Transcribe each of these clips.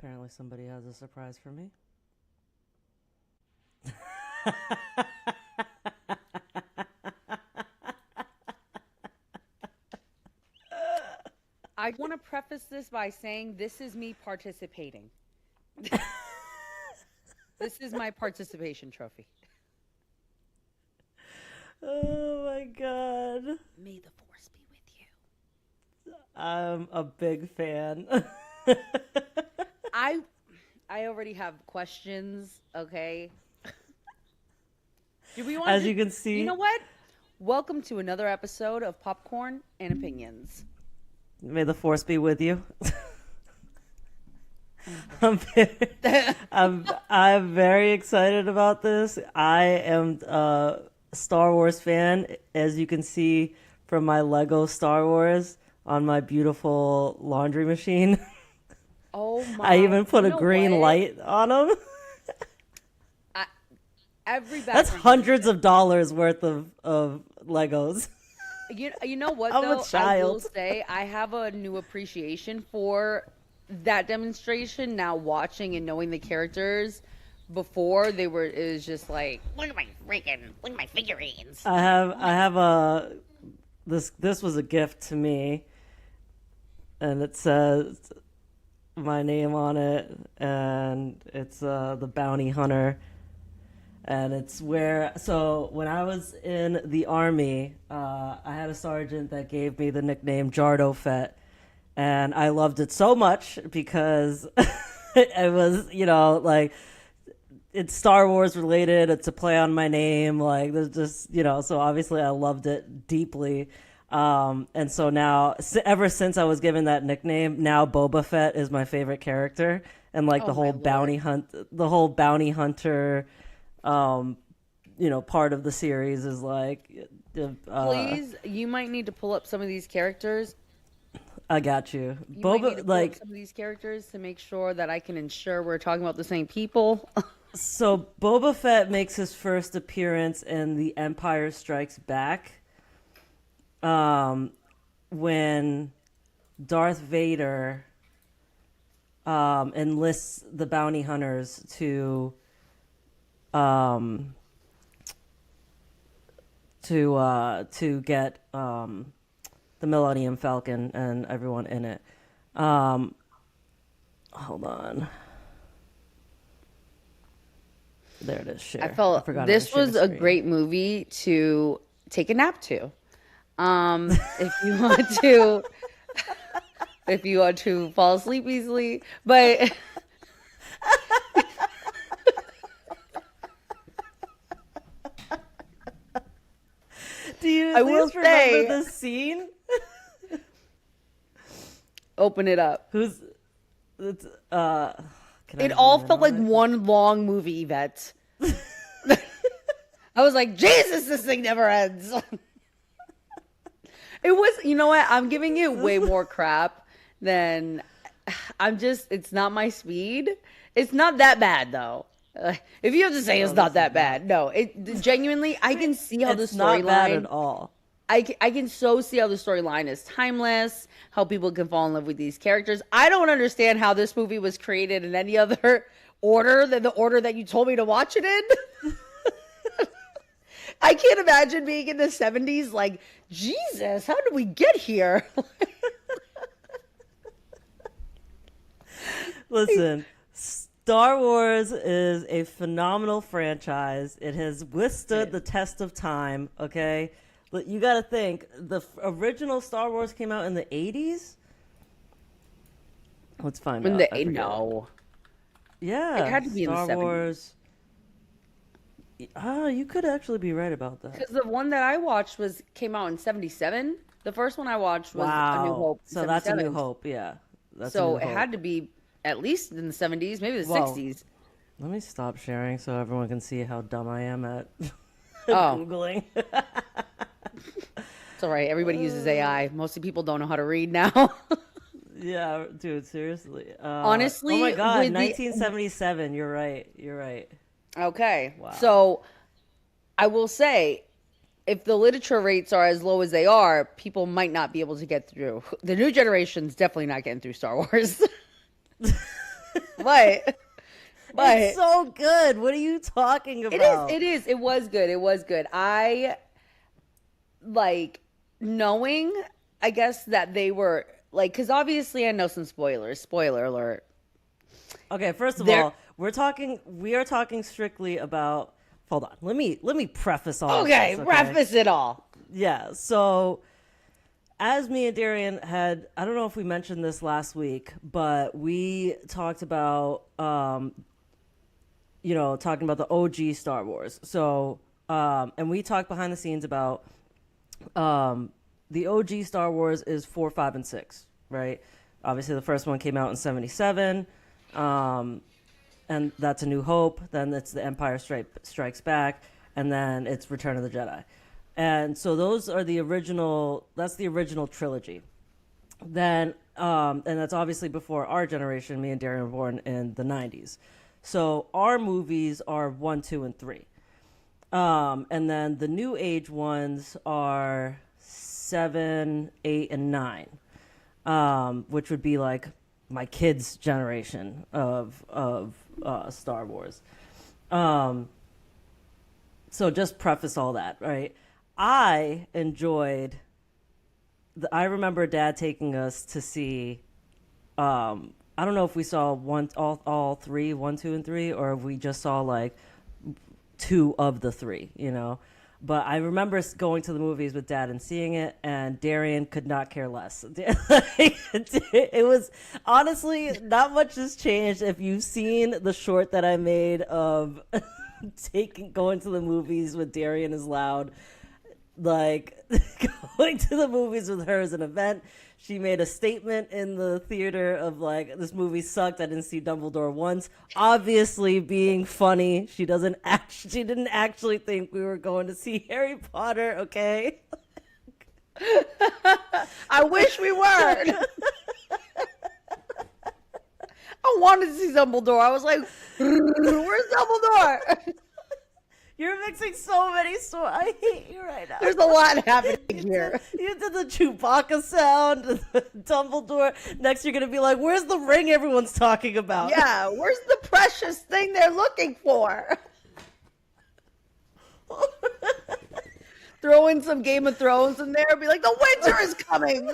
Apparently somebody has a surprise for me. I want to preface this by saying this is me participating. This is my participation trophy. Oh my god. May the force be with you. I'm a big fan. I already have questions, okay? Do we want As you can see, You know what? Welcome to another episode of Popcorn and Opinions. may the force be with you. I'm very excited about this. I am a Star Wars fan, as you can see from my Lego Star Wars on my beautiful laundry machine. Oh my! I even put you a know green what? light on them. Every That's bathroom hundreds of dollars worth of Legos. You know what I'm though? a I will child. say I have a new appreciation for that demonstration now, watching and knowing the characters. Before it was just like, look at my figurines. I have a this was a gift to me, and it says my name on it, and it's the bounty hunter. And it's so when I was in the army, I had a sergeant that gave me the nickname Jardo Fett. And I loved it so much because it was, like, it's Star Wars related. It's a play on my name. Like, there's just, so obviously I loved it deeply. And so now, ever since I was given that nickname, now Boba Fett is my favorite character. And, like, Oh, the whole bounty hunter part of the series is like Please, you might need to pull up some of these characters. I got you. You might need to Boba, pull up like, some of these characters to make sure that I can ensure we're talking about the same people. so Boba Fett makes his first appearance in The Empire Strikes Back, when Darth Vader enlists the bounty hunters to get the Millennium Falcon and everyone in it. Hold on. There it is. Share. I felt forgot this how to was share a screen. great movie to take a nap to. If you want to, if you want to fall asleep easily, but Do you I at will least remember say- this scene? open it up. Who's it's can It I all zoom in felt on like it? one long movie, Yvette. I was like, Jesus, this thing never ends. It was, you know what? I'm giving it way more crap than it's not my speed. It's not that bad, though. If you have to say it's not that bad, no. It genuinely, I can see how the It's not bad at storyline. all. I can so see how the storyline is timeless, how people can fall in love with these characters. I don't understand how this movie was created in any other order than the order that you told me to watch it in. I can't imagine being in the 70s like, Jesus, how did we get here? Listen, Star Wars is a phenomenal franchise. It has withstood the test of time, okay? But you got to think, the original Star Wars came out in the 80s? Let's find out. I forget. No. Yeah. It had to be in the Star 70s. Wars. You could actually be right about that. Because the one that I watched came out in 77. The first one I watched was Wow. A New Hope. So that's A New 77. Hope, yeah. That's A So New it Hope. had to be at least in the 70s, maybe the Whoa. 60s. Let me stop sharing so everyone can see how dumb I am at Oh. Googling. It's all right. Everybody uses AI. Most people don't know how to read now. Yeah, dude, seriously. Honestly, oh my God, with the- 1977. You're right. You're right. Okay. Wow. So I will say, if the literature rates are as low as they are, people might not be able to get through. The new generation's definitely not getting through Star Wars. But It's so good. What are you talking about? it is. It was good. It was good. I like knowing, I guess, that they were like, because obviously I know some spoilers. Spoiler alert. Okay, first of There- all, we are talking strictly about. Hold on. Let me preface all of Okay, this, preface it all. Yeah. So, as me and Darian had, I don't know if we mentioned this last week, but we talked about, talking about the OG Star Wars. So, and we talked behind the scenes about, the OG Star Wars is 4, 5, and 6, right? Obviously, the first one came out in '77. And that's A New Hope. Then it's The Empire Strikes Back, and then it's Return of the Jedi. And so those are the original. That's the original trilogy. Then, and that's obviously before our generation. Me and Darian were born in the '90s, so our movies are 1, 2, and 3. And then the new age ones are 7, 8, and 9, which would be like my kids' generation of Star Wars. So just preface all that, right? I enjoyed. I remember Dad taking us to see. I don't know if we saw all three, 1, 2, and 3, or if we just saw like 2 of the 3. But I remember going to the movies with Dad and seeing it, and Darian could not care less. It was honestly not much has changed. If you've seen the short that I made of going to the movies with Darian is loud, like going to the movies with her is an event. She made a statement in the theater of like, this movie sucked. I didn't see Dumbledore once. Obviously being funny. She didn't actually think we were going to see Harry Potter, okay? I wish we were. I wanted to see Dumbledore. I was like, where's Dumbledore? You're mixing so many stories. I hate you right now. There's a lot happening here. You did the Chewbacca sound, the Dumbledore. Next, you're going to be like, where's the ring everyone's talking about? Yeah, where's the precious thing they're looking for? Throw in some Game of Thrones in there and be like, the winter is coming.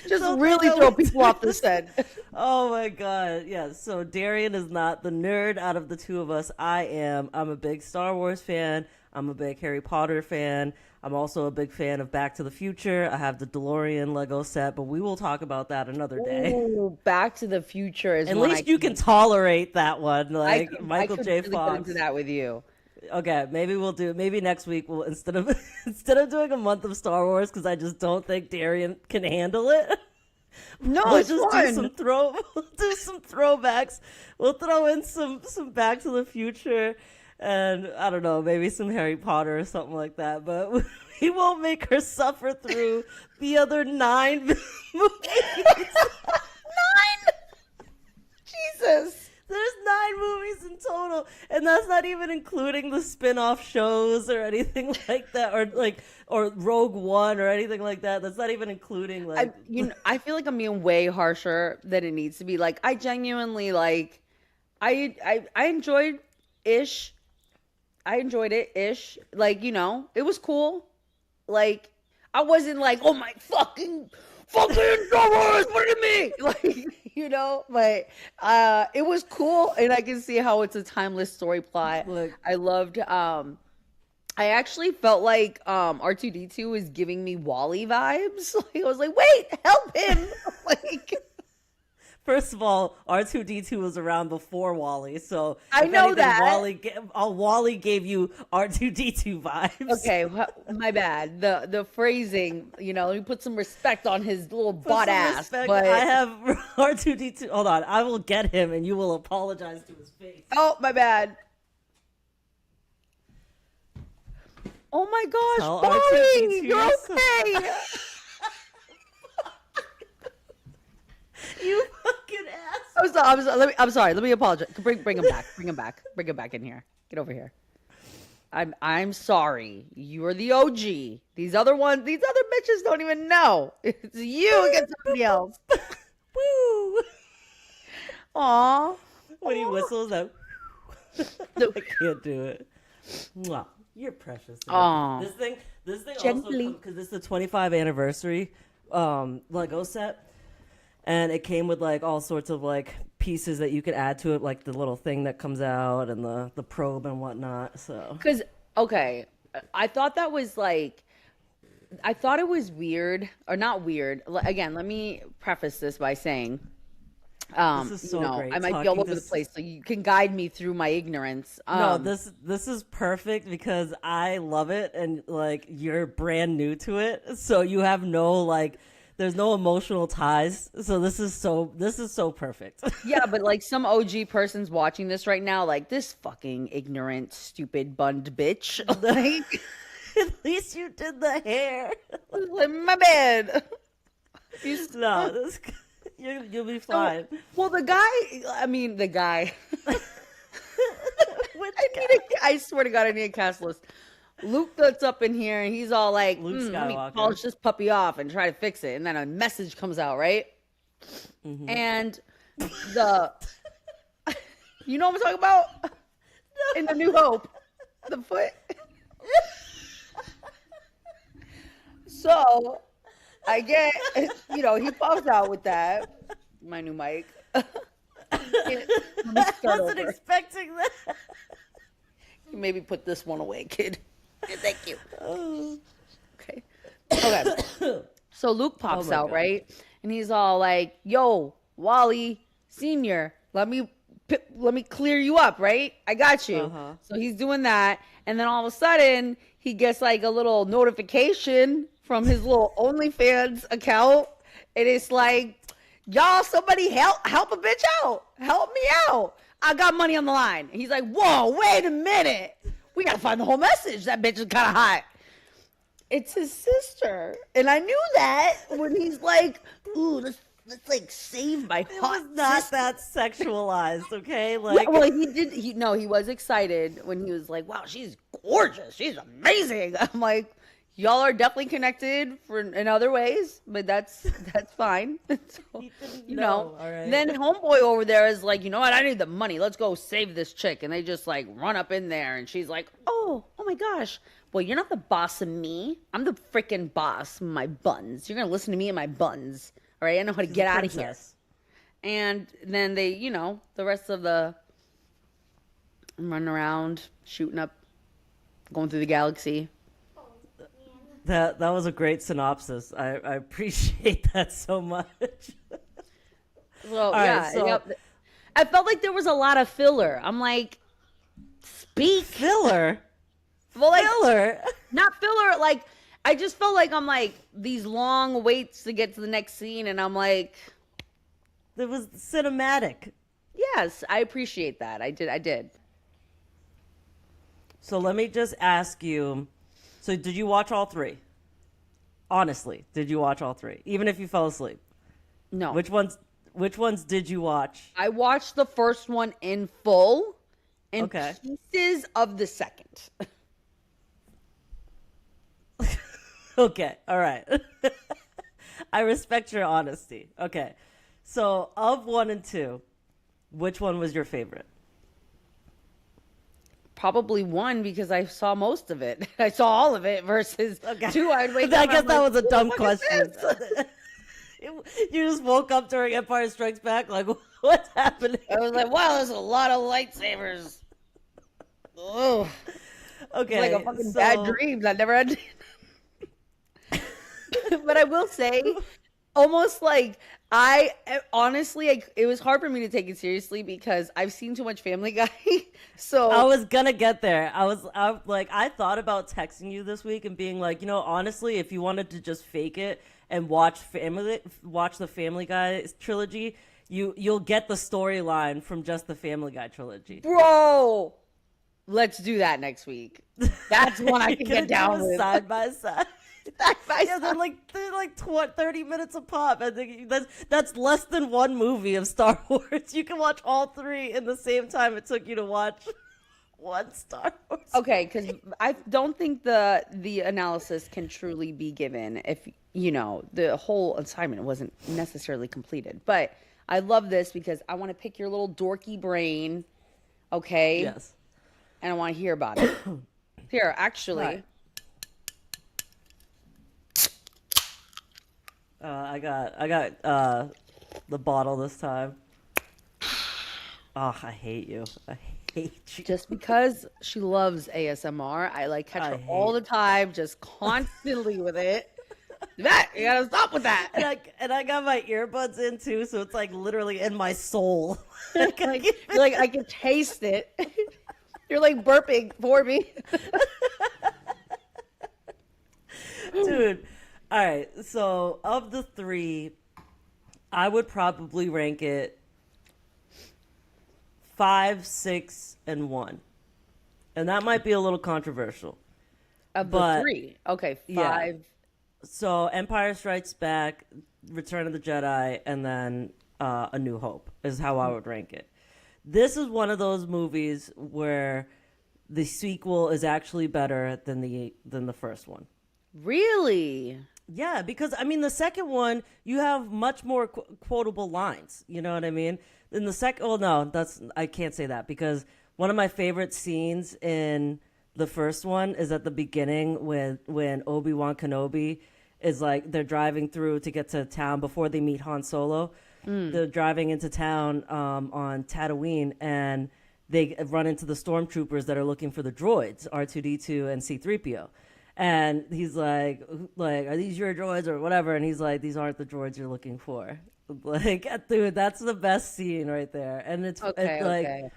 Just really throw people off the scent. Oh my god. Yeah, so Darian is not the nerd out of the two of us. I am. I'm a big Star Wars fan. I'm a big Harry Potter fan. I'm also a big fan of Back to the Future. I have the DeLorean Lego set, but we will talk about that another day. Ooh, Back to the Future is at least you can tolerate that one, like Michael J. Really Fox. get into that with you. Okay, maybe next week we'll instead of doing a month of Star Wars, because I just don't think Darian can handle it. No, We'll it's just fun. we'll do some throwbacks. We'll throw in some Back to the Future, and I don't know, maybe some Harry Potter or something like that. But we won't make her suffer through the other 9 movies. 9? Jesus. There's 9 movies in total, and that's not even including the spin-off shows or anything like that, or Rogue One or anything like that. That's not even including like. I feel like I'm being way harsher than it needs to be. Like, I genuinely like. I enjoyed ish. I enjoyed it ish. Like, it was cool. Like, I wasn't like, oh my fucking Star Wars, what do you mean? Like, but it was cool, and I can see how it's a timeless story plot. Look. I loved I actually felt like R2D2 was giving me Wally vibes. Like, I was like, wait, help him. Like, First of all, R2D2 was around before Wally, so I if know anything, that. Wally gave you R2D2 vibes. okay, my bad. The phrasing, let me put some respect on his little butt ass. Respect. But I have R2D2. Hold on, I will get him, and you will apologize to his face. oh, my bad. Oh my gosh, Tell Barney, R2D2 you're you're okay. You fucking ass. I'm sorry. Let me apologize. Bring him back. Bring him back. Bring him back in here. Get over here. I'm sorry. You are the OG. These other bitches don't even know. It's you against somebody else. Woo. Aw. When he whistles, I can't do it. Mwah. You're precious. Aw. This thing Gently. also because this is the 25 anniversary Lego set, and it came with like all sorts of like pieces that you could add to it, like the little thing that comes out and the probe and whatnot. So Because, okay, I thought that was like, I thought it was weird, or not weird. Again, let me preface this by saying, This is so you know, great I might be talking all over to the place, so you can guide me through my ignorance. no, this is perfect because I love it, and like you're brand new to it, so you have no like. There's no emotional ties, so this is so perfect. Yeah, but like some OG person's watching this right now, like this fucking ignorant, stupid, bunned bitch. Like, At least you did the hair. like, my bad. No, you'll be fine. Well, the guy. Which I swear to God, I need a cast list. Luke gets up in here and he's all like, Luke let me Skywalker. polish this puppy off and try to fix it. And then a message comes out, right? Mm-hmm. And you know what I'm talking about? In the New Hope, the foot. So I get, he pops out with that. My new mic. Let me I start wasn't over. expecting that. Maybe put this one away, kid. Thank you. Oh. Okay. Okay. So Luke pops my out, God. right? And he's all like, "Yo, Wally Senior, let me clear you up, right? I got you." Uh-huh. So he's doing that, and then all of a sudden he gets like a little notification from his little OnlyFans account, and it's like, "Y'all, somebody help a bitch out, help me out. I got money on the line." And he's like, "Whoa, wait a minute. We gotta find the whole message. That bitch is kind of hot." It's his sister. And I knew that when he's like, "Ooh, let's like save my It hot was not sister." that sexualized, okay? Like, Well, he was excited when he was like, "Wow, she's gorgeous. She's amazing." I'm like, y'all are definitely connected in other ways, but that's fine. So, He didn't you know, know, all right? then homeboy over there is like, "You know what? I need the money. Let's go save this chick." And they just like run up in there, and she's like, oh my gosh. Well, you're not the boss of me. I'm the freaking boss of my buns. You're gonna listen to me and my buns. All right, I know how to get out of here. princess. And then they, the rest of the running around, shooting up, going through the galaxy. That was a great synopsis. I appreciate that so much. Well, right, yeah. so- Yep. I felt like there was a lot of filler. I'm like, speak. Filler. Well, like, Filler. not filler. Like, I just felt like I'm like these long waits to get to the next scene, and I'm like, It was cinematic. yes, I appreciate that. I did. So let me just ask you. So did you watch all three? Honestly, did you watch all three? Even if you fell asleep. No, Which ones did you watch? I watched the first one in full, and Okay. pieces of the second. Okay, all right. I respect your honesty. Okay. So, of 1 and 2, which one was your favorite? Probably one because I saw most of it. I saw all of it versus Okay. two. I'd wake I up. guess I'm that like, was a "Who the dumb fuck is question. this?" You just woke up during Empire Strikes Back, like, what's happening? I was like, wow, there's a lot of lightsabers. Ugh. Okay. It's like a fucking bad dream that never ended. But I will say, almost like honestly, it was hard for me to take it seriously because I've seen too much Family Guy. So I was gonna get there. I thought about texting you this week and being like, honestly, if you wanted to just fake it and watch the Family Guy trilogy, you'll get the storyline from just the Family Guy trilogy. bro, let's do that next week. That's one I can Gonna get down do it with. side by side. Yeah, they're like 30 minutes a pop. I think that's less than one movie of Star Wars. You can watch all three in the same time it took you to watch one Star Wars. Okay, because I don't think the analysis can truly be given if the whole assignment wasn't necessarily completed. But I love this because I want to pick your little dorky brain, okay? Yes. And I want to hear about it. Here, actually. Right. I got the bottle this time. Oh, I hate you. I hate you. Just because she loves ASMR, I like catch her all the time, just constantly with it. That you gotta stop with that. And I got my earbuds in too, so it's like literally in my soul. Like, you're like I can taste it. You're like burping for me. Dude. All right. So of the three, I would probably rank it 5, 6, and 1. And that might be a little controversial. Of the three. Okay, 5. Yeah. So Empire Strikes Back, Return of the Jedi, and then A New Hope is how I would rank it. This is one of those movies where the sequel is actually better than the first one. Really? Yeah, because I mean the second one you have much more quotable lines. You know what I mean? In the second, oh no, I can't say that because one of my favorite scenes in the first one is at the beginning when Obi-Wan Kenobi is like they're driving through to get to town before they meet Han Solo. They're driving into town on Tatooine and they run into the stormtroopers that are looking for the droids, R2-D2 and C-3PO. And he's like, are these your droids or whatever? And he's like, these aren't the droids you're looking for. Like, dude, that's the best scene right there. And it's like,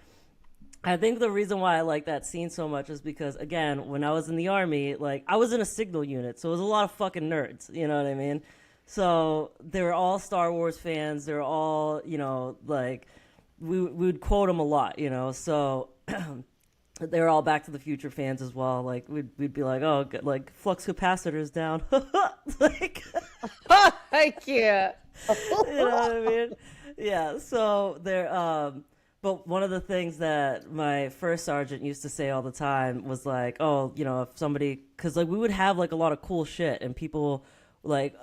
I think the reason why I like that scene so much is because, again, when I was in the Army, like, I was in a signal unit, so it was a lot of fucking nerds, you know what I mean? So they were all Star Wars fans. They were all, you know, like, we would quote them a lot, you know? So they were all Back to the Future fans as well. Like, we'd be like, oh, like, flux capacitor's down. Like, I can't. You know what I mean? Yeah, so there, but one of the things that my first sergeant used to say all the time was like, oh, you know, if somebody, because like we would have like a lot of cool shit, and people like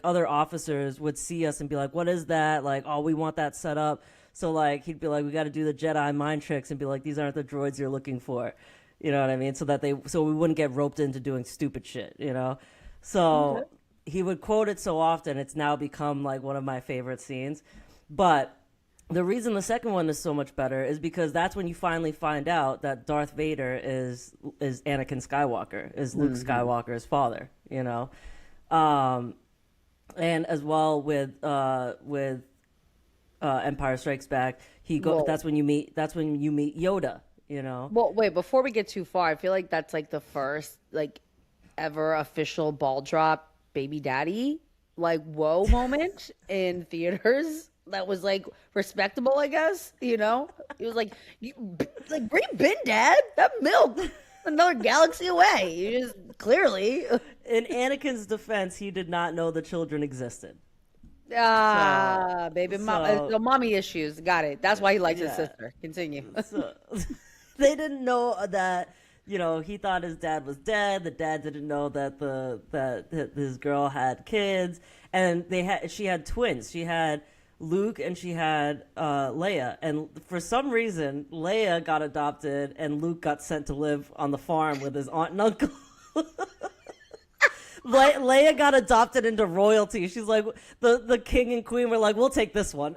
other officers would see us and be like, what is that? Like, oh, we want that set up. So like he'd be like, we got to do the Jedi mind tricks, and be like, these aren't the droids you're looking for. You know what I mean? So we wouldn't get roped into doing stupid shit, you know? So okay. He would quote it so often, it's now become like one of my favorite scenes. But the reason the second one is so much better is because that's when you finally find out that Darth Vader is Anakin Skywalker, is Luke Skywalker's father, you know? And as well with Empire Strikes Back, that's when you meet Yoda, you know? Well, wait, before we get too far, I feel like that's like the first like ever official ball drop baby daddy like whoa moment in theaters that was like respectable, I guess, you know? He was like, where you been, Dad? That milk another galaxy away. You just clearly. In Anakin's defense, he did not know the children existed. Baby mom, mommy issues. Got it. That's why he likes his sister. Continue. They didn't know that, you know, he thought his dad was dead. The dad didn't know that his girl had kids, and she had twins. She had Luke and she had Leia, and for some reason Leia got adopted and Luke got sent to live on the farm with his aunt and uncle. Leia got adopted into royalty. She's like, the king and queen were like, we'll take this one.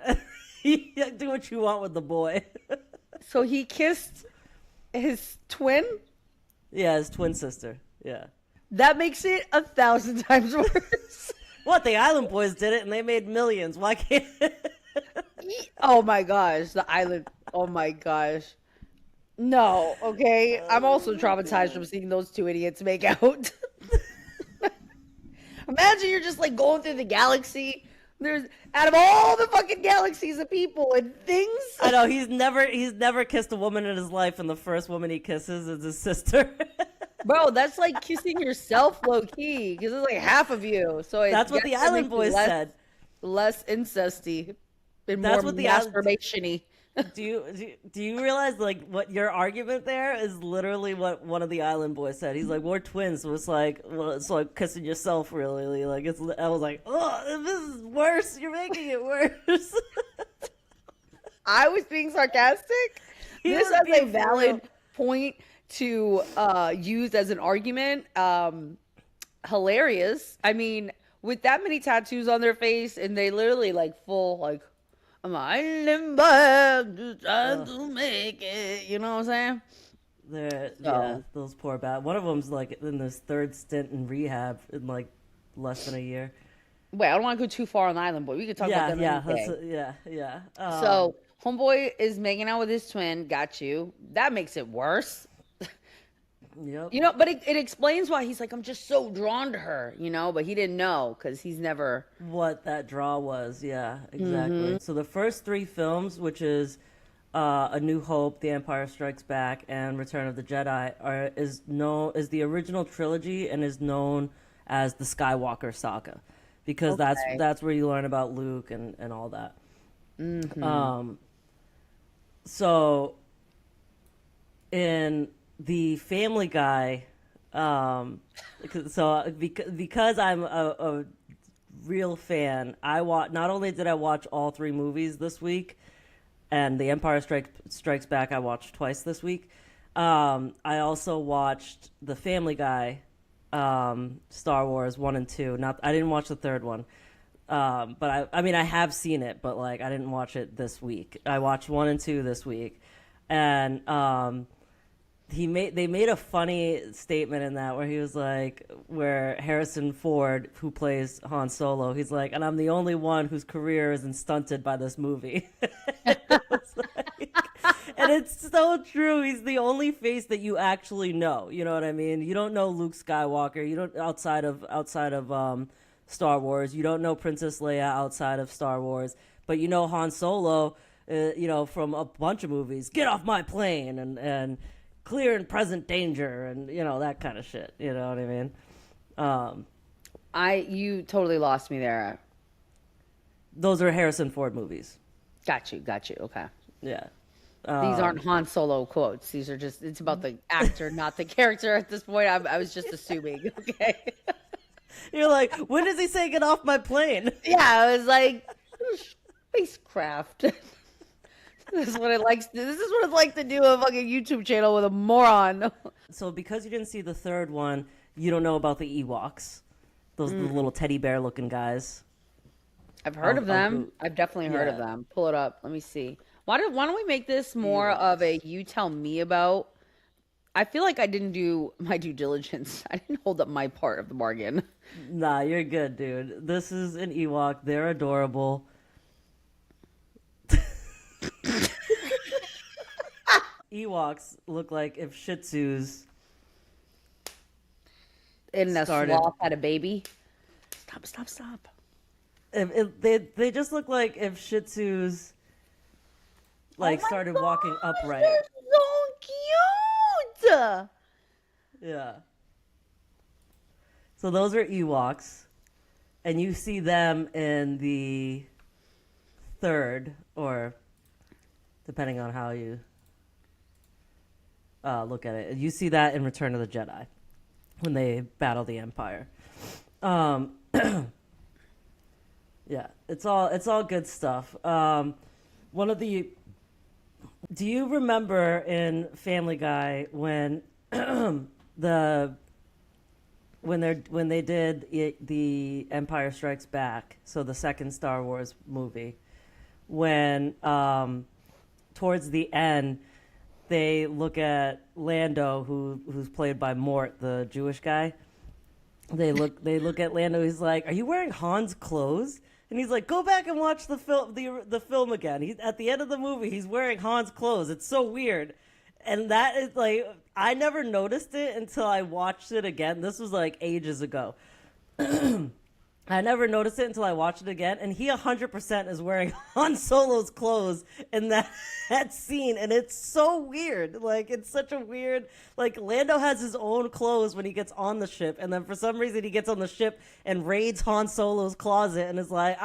Do what you want with the boy. So he kissed his twin? Yeah, his twin sister. Yeah. That makes it 1,000 times worse. What? The Island Boys did it and they made millions. Why can't... Oh my gosh. The Island. Oh my gosh. No. Okay. I'm also traumatized from seeing those two idiots make out. Imagine you're just like going through the galaxy. There's out of all the fucking galaxies of people and things. I know he's never kissed a woman in his life, and the first woman he kisses is his sister. Bro, that's like kissing yourself low key because it's like half of you. So that's what the Island Boys said. Less incesty and that's more what masturbation-y. Do you realize like what your argument there is literally what one of the Island Boys said? He's like, we're twins, so it's like kissing yourself really. Like I was like, oh, this is worse. You're making it worse. I was being sarcastic. He This was is a being for real. valid point to use as an argument. Hilarious. I mean, with that many tattoos on their face, and they literally like full like, I'm island back, just trying to make it. You know what I'm saying? Yeah, So, those poor bad. One of them's like in this third stint in rehab in like less than a year. wait, I don't want to go too far on the island, boy. We could talk about Yeah, them yeah, any day. yeah. So, homeboy is making out with his twin. Got you. That makes it worse. Yep. You know, but it explains why he's like, I'm just so drawn to her, you know, but he didn't know because he's never. What that draw was. Yeah, exactly. So the first three films, which is A New Hope, The Empire Strikes Back, and Return of the Jedi, is the original trilogy and is known as the Skywalker Saga, because Okay. that's where you learn about Luke and all that. So in the Family Guy, because I'm a real fan, not only did I watch all three movies this week, and The Empire Strikes Back I watched twice this week. I also watched the Family Guy, Star Wars 1 and 2. I didn't watch the third one. But I mean, I have seen it, but like, I didn't watch it this week. I watched 1 and 2 this week. And, they made a funny statement in that where he was like, where Harrison Ford, who plays Han Solo, he's like, and I'm the only one whose career isn't stunted by this movie. And it's so true. He's the only face that you actually know. You know what I mean? You don't know Luke Skywalker. You don't outside of Star Wars. You don't know Princess Leia outside of Star Wars. But you know Han Solo, from a bunch of movies. Get off my plane and clear and present danger and that kind of shit. You know what I mean? You totally lost me there. Those are Harrison Ford movies. Got you. Okay. Yeah. These aren't Han Solo quotes. These are just, it's about the actor, not the character at this point. I was just assuming. Okay. You're like, when does he say get off my plane? Yeah, I was like, spacecraft. This is what it likes. This is what it's like to do a fucking YouTube channel with a moron. So because you didn't see the third one, you don't know about the Ewoks. Those the little teddy bear looking guys. I've heard of them. I've definitely heard of them. Pull it up. Let me see. Why don't we make this more of a you tell me about? I feel like I didn't do my due diligence. I didn't hold up my part of the bargain. Nah, you're good, dude. This is an Ewok. They're adorable. Ewoks look like if Shih Tzus And a started. sloth had a baby. Stop. They just look like if Shih Tzus like Oh my started walking gosh, upright. they're so cute. Yeah. So those are Ewoks, and you see them in the third, or depending on how you look at it, you see that in Return of the Jedi when they battle the Empire. Yeah, it's all good stuff. Do you remember in Family Guy when when they did the Empire Strikes Back, so the second Star Wars movie, when towards the end they look at Lando, who's played by Mort, the Jewish guy. They look at Lando. He's like, "Are you wearing Han's clothes?" And he's like, "Go back and watch the film again." At the end of the movie, he's wearing Han's clothes. It's so weird, and that is like, I never noticed it until I watched it again. This was like ages ago. I never noticed it until I watched it again, and he 100% is wearing Han Solo's clothes in that scene, and it's so weird. Like, it's such a weird, like, Lando has his own clothes when he gets on the ship, and then for some reason he gets on the ship and raids Han Solo's closet and is like,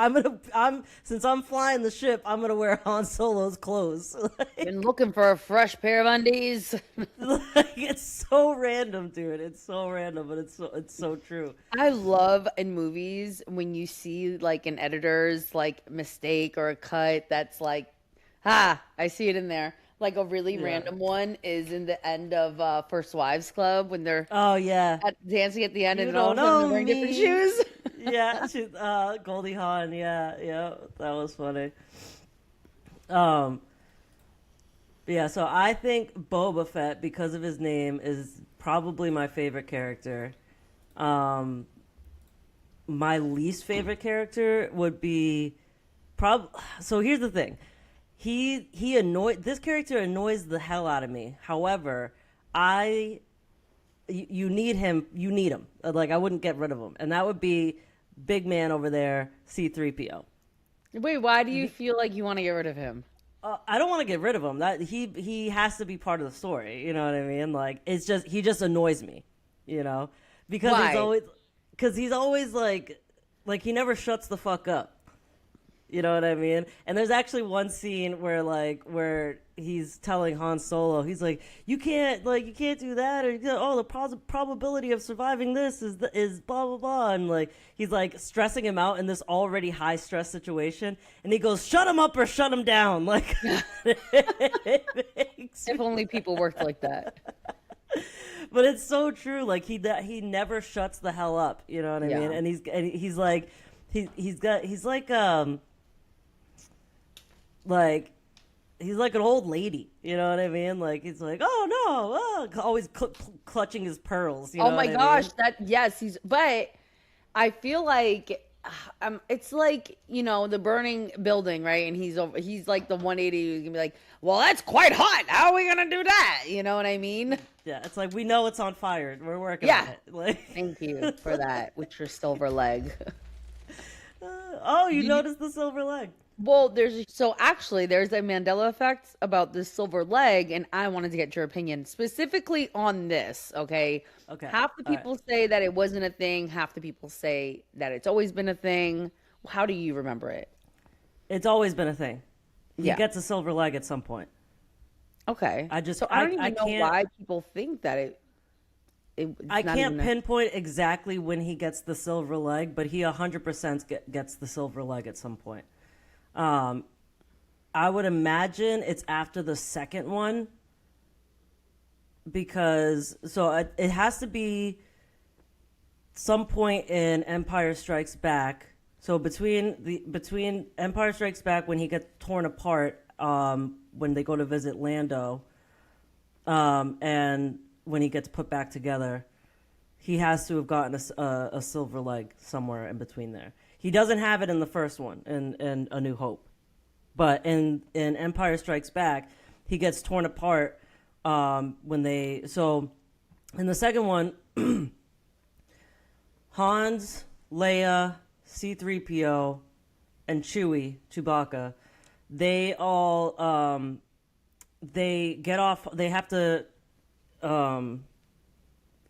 since I'm flying the ship, I'm gonna wear Han Solo's clothes. Been looking for a fresh pair of undies. Like, it's so random, dude. It's so random, but it's so true. I love in movies when you see like an editor's like mistake or a cut that's like I see it in there. Like a really random one is in the end of First Wives Club when they're Oh yeah. dancing at the end, and You then all don't of a sudden they're know wearing different me. shoes. Yeah, Goldie Hawn. Yeah, yeah, that was funny. Um, yeah. So I think Boba Fett, because of his name, is probably my favorite character. Um, my least favorite character would be So here's the thing. This character annoys the hell out of me. However, you need him. You need him. Like I wouldn't get rid of him, and that would be big man over there, C-3PO. Wait, why do you feel like you want to get rid of him? I don't want to get rid of him. That he has to be part of the story. You know what I mean? Like he just annoys me. You know, because Why? he's always like he never shuts the fuck up. You know what I mean? And there's actually one scene where he's telling Han Solo, he's like, you can't do that, or the probability of surviving this is blah blah blah, and like he's like stressing him out in this already high stress situation, and he goes, shut him up or shut him down, like. If only people worked like that. But it's so true. Like he never shuts the hell up. You know what I Yeah. mean? And he's like he's like an old lady, you know what I mean? Like he's like, oh no, always clutching his pearls. You know Oh my what I gosh, mean? but I feel like it's like, the burning building, right? And he's like the 180 who's gonna be like, well, that's quite hot. How are we gonna do that? You know what I mean? Yeah, it's like we know it's on fire. We're working Yeah. on it. Like, Thank you for that with your silver leg. you noticed the silver leg? Well, there's a Mandela effect about this silver leg, and I wanted to get your opinion specifically on this. Okay. Okay. Half the All people say that it wasn't a thing. Half the people say that it's always been a thing. How do you remember it? It's always been a thing. He Yeah. gets a silver leg at some point. Okay. I don't even know why people think that I can't pinpoint exactly when he gets the silver leg, but he 100% gets the silver leg at some point. I would imagine it's after the second one, because it has to be some point in Empire Strikes Back. So between Empire Strikes Back, when he gets torn apart, when they go to visit Lando, and when he gets put back together, he has to have gotten a silver leg somewhere in between there. He doesn't have it in the first one, in A New Hope. But in Empire Strikes Back, he gets torn apart So in the second one, Hans, Leia, C-3PO, and Chewbacca, they all they get off. They have to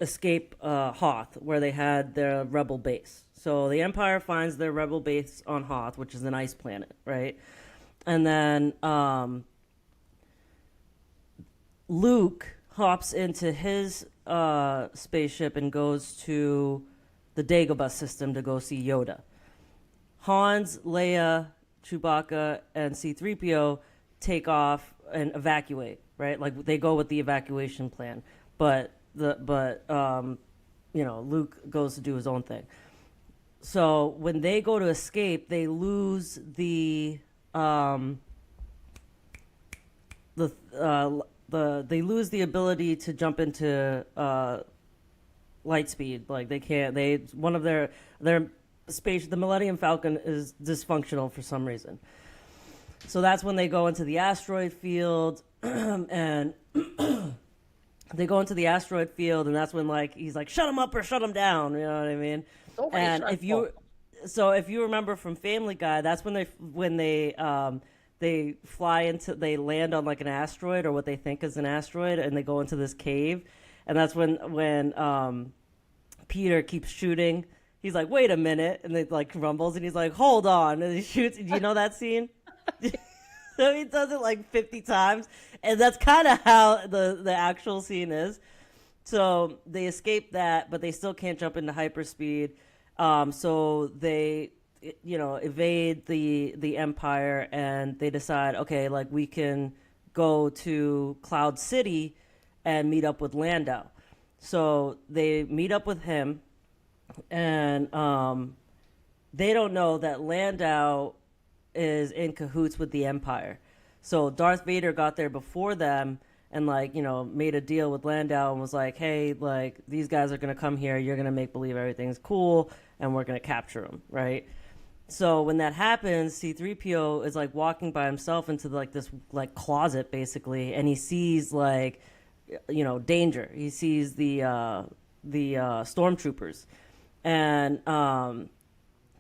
escape Hoth, where they had their rebel base. So the Empire finds their rebel base on Hoth, which is an ice planet, right? And then Luke hops into his spaceship and goes to the Dagobah system to go see Yoda. Hans, Leia, Chewbacca, and C-3PO take off and evacuate, right? Like they go with the evacuation plan, but Luke goes to do his own thing. So when they go to escape, they lose they lose the ability to jump into light speed. Like they can't. One of their space. The Millennium Falcon is dysfunctional for some reason. So that's when they go into the asteroid field, and they go into the asteroid field, and that's when he's like, shut him up or shut him down. You know what I mean? And if you remember from Family Guy, that's when they land on like an asteroid, or what they think is an asteroid, and they go into this cave, and that's when Peter keeps shooting. He's like, wait a minute, and they rumbles, and he's like, hold on, and he shoots. Do you know that scene? So he does it 50 times, and that's kind of how the actual scene is. So they escape that, but they still can't jump into hyperspeed. So they evade the Empire, and they decide, okay, like we can go to Cloud City and meet up with Landau. So they meet up with him, and they don't know that Landau is in cahoots with the Empire. So Darth Vader got there before them and made a deal with Landau and was like, "Hey, like these guys are going to come here, you're going to make believe everything's cool and we're going to capture them," right? So when that happens, C3PO is like walking by himself into this closet basically, and he sees danger. He sees the stormtroopers, and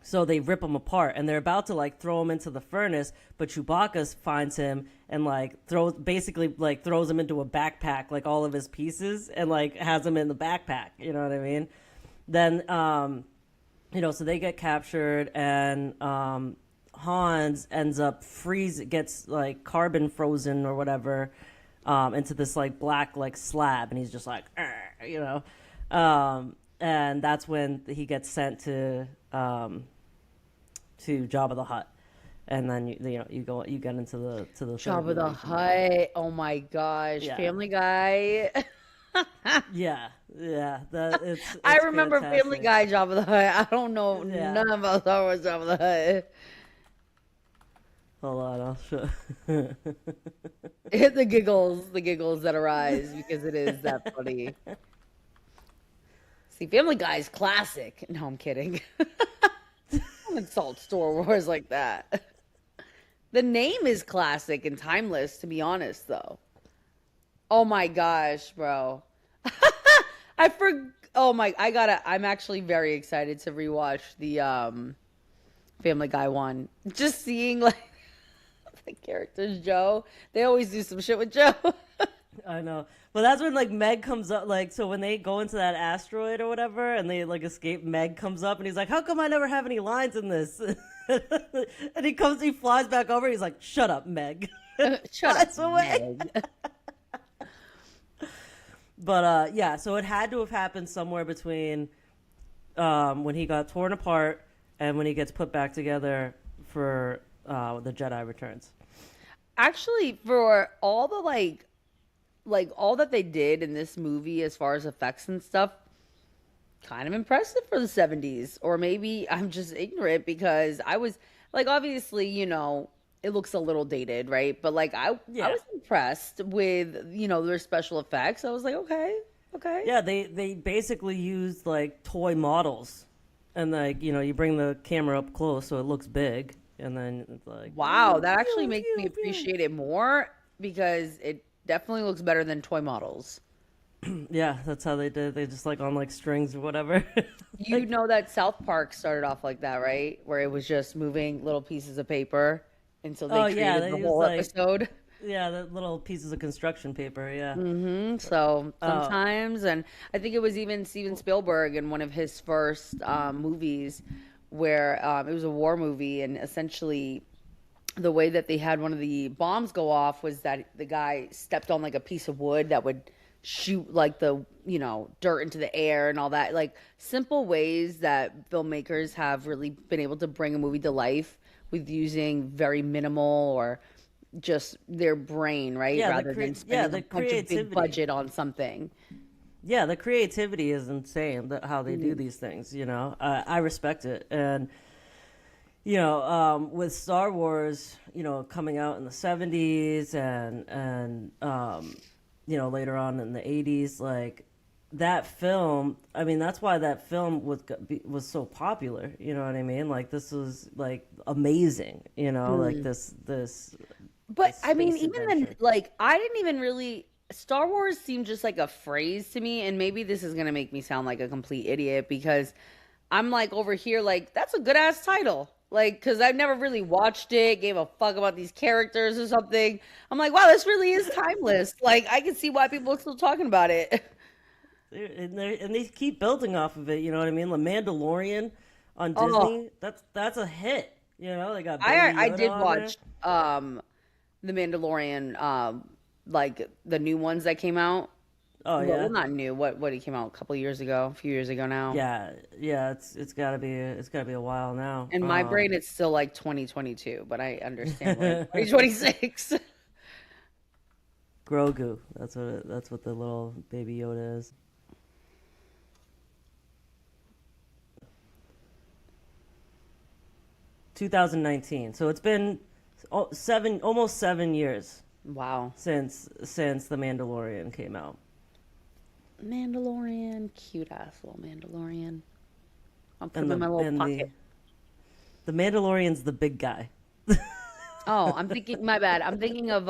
so they rip him apart, and they're about to throw him into the furnace, but Chewbacca finds him and throws him into a backpack, all of his pieces, and has him in the backpack. You know what I mean? Then so they get captured, and Hans ends up gets carbon frozen or whatever into this black slab, and he's just and that's when he gets sent to Jabba the Hutt, and then you get into the Jabba the Hutt. Oh my gosh, yeah. Family Guy. yeah. It's I remember fantastic. Family Guy, Jabba the Hutt. I don't know none about Star Wars Jabba the Hutt. Hold on, I'll show. Hit the giggles that arise because it is that funny. See, Family Guy's classic. No, I'm kidding. Don't insult Star Wars like that. The name is classic and timeless, to be honest, though. Oh my gosh, bro. I'm actually very excited to rewatch the Family Guy one. Just seeing the characters, Joe. They always do some shit with Joe. I know. But that's when Meg comes up, so when they go into that asteroid or whatever and they escape, Meg comes up and he's like, "How come I never have any lines in this?" And he flies back over, he's like, "Shut up, Meg." Shut up, Meg. But so it had to have happened somewhere between when he got torn apart and when he gets put back together for the Jedi Returns. Actually, for all the all that they did in this movie as far as effects and stuff, kind of impressive for the 70s. Or maybe I'm just ignorant because I was obviously, it looks a little dated, right? But I was impressed with, their special effects. I was like, okay. Yeah, they basically used toy models, and you bring the camera up close so it looks big, and then it's wow, that actually makes me appreciate it more because it definitely looks better than toy models. Yeah, that's how they did. They just on strings or whatever. You know that South Park started off like that, right? Where it was just moving little pieces of paper until they created the whole episode. Yeah, the little pieces of construction paper, yeah. Mm-hmm. So sometimes, and I think it was even Steven Spielberg in one of his first movies where it was a war movie, and essentially the way that they had one of the bombs go off was that the guy stepped on a piece of wood that would shoot the dirt into the air and all that, simple ways that filmmakers have really been able to bring a movie to life with using very minimal or just their brain, right? Rather than spending a bunch of big budget on something. Yeah, the creativity is insane, how they do these things, I respect it. And with Star Wars, coming out in the 70s and later on in the 80s, that film, I mean, that's why that film was so popular, you know what I mean? This was amazing, this But I mean, even adventure. then, I didn't even really, Star Wars seemed just like a phrase to me, and maybe this is going to make me sound like a complete idiot because I'm over here, that's a good ass title. Because I've never really watched it, gave a fuck about these characters or something. I'm wow, this really is timeless. I can see why people are still talking about it. And they keep building off of it, you know what I mean? The Mandalorian on Disney, that's a hit. They got I did watch The Mandalorian, the new ones that came out. Oh Well, yeah, not new. What he came out a couple years ago, a few years ago now. yeah. It's gotta be a while now. In my brain, it's still like 2022, but I understand we're in 2026. Grogu. That's what the little baby Yoda is. 2019. So it's been almost 7 years Wow. since The Mandalorian came out. Mandalorian, cute ass little Mandalorian. I'll put And him in the my little and pocket. the Mandalorian's the big guy. Oh, I'm thinking, my bad. I'm thinking of,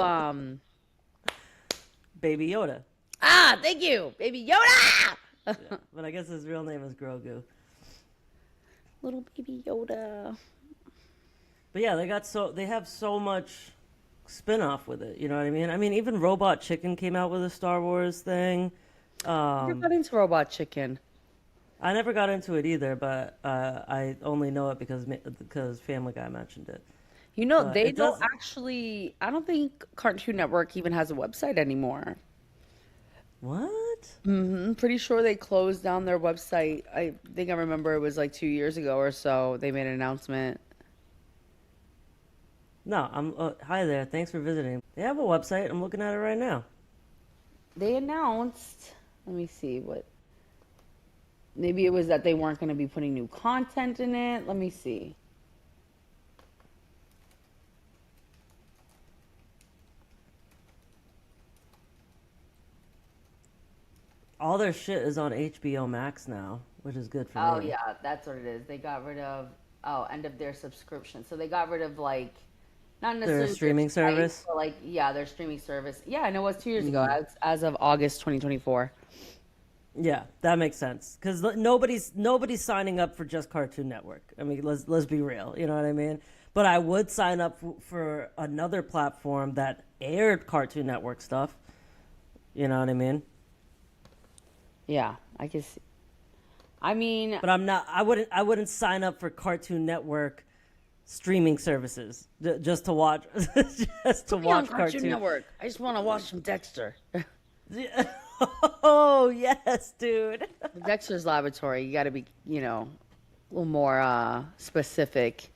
Baby Yoda. thank you, Baby Yoda! Yeah. But I guess his real name is Grogu. Little Baby Yoda. But yeah, they have so much spin-off with it, you know what I mean? I mean, even Robot Chicken came out with a Star Wars thing. I never got into Robot Chicken. I never got into it either, but I only know it because Family Guy mentioned it. You know, But they it don't does. actually, I don't think Cartoon Network even has a website anymore. What? Pretty sure they closed down their website. I think I remember it was like 2 years ago or so. They made an announcement. No, I'm. Hi there. Thanks for visiting. They have a website. I'm looking at it right now. They announced, let me see what, maybe it was that they weren't going to be putting new content in it. Let me see. All their shit is on HBO Max now, which is good for Oh, me. yeah, that's what it is. They got rid of, end of their subscription. So they got rid of like, not Their necessarily streaming their site, service. but like, yeah, their streaming service. Yeah, I know it was 2 years ago, Mm-hmm. as of August 2024. Yeah, that makes sense. Because nobody's signing up for just Cartoon Network. I mean, let's be real. You know what I mean? But I would sign up for another platform that aired Cartoon Network stuff. You know what I mean? Yeah, I guess. I mean, But I'm not. I wouldn't sign up for Cartoon Network streaming services just to watch just to put me on watch Cartoon cartoon. Network. I just want to watch some Dexter. Oh yes, dude. Dexter's Laboratory. You got to be, a little more specific.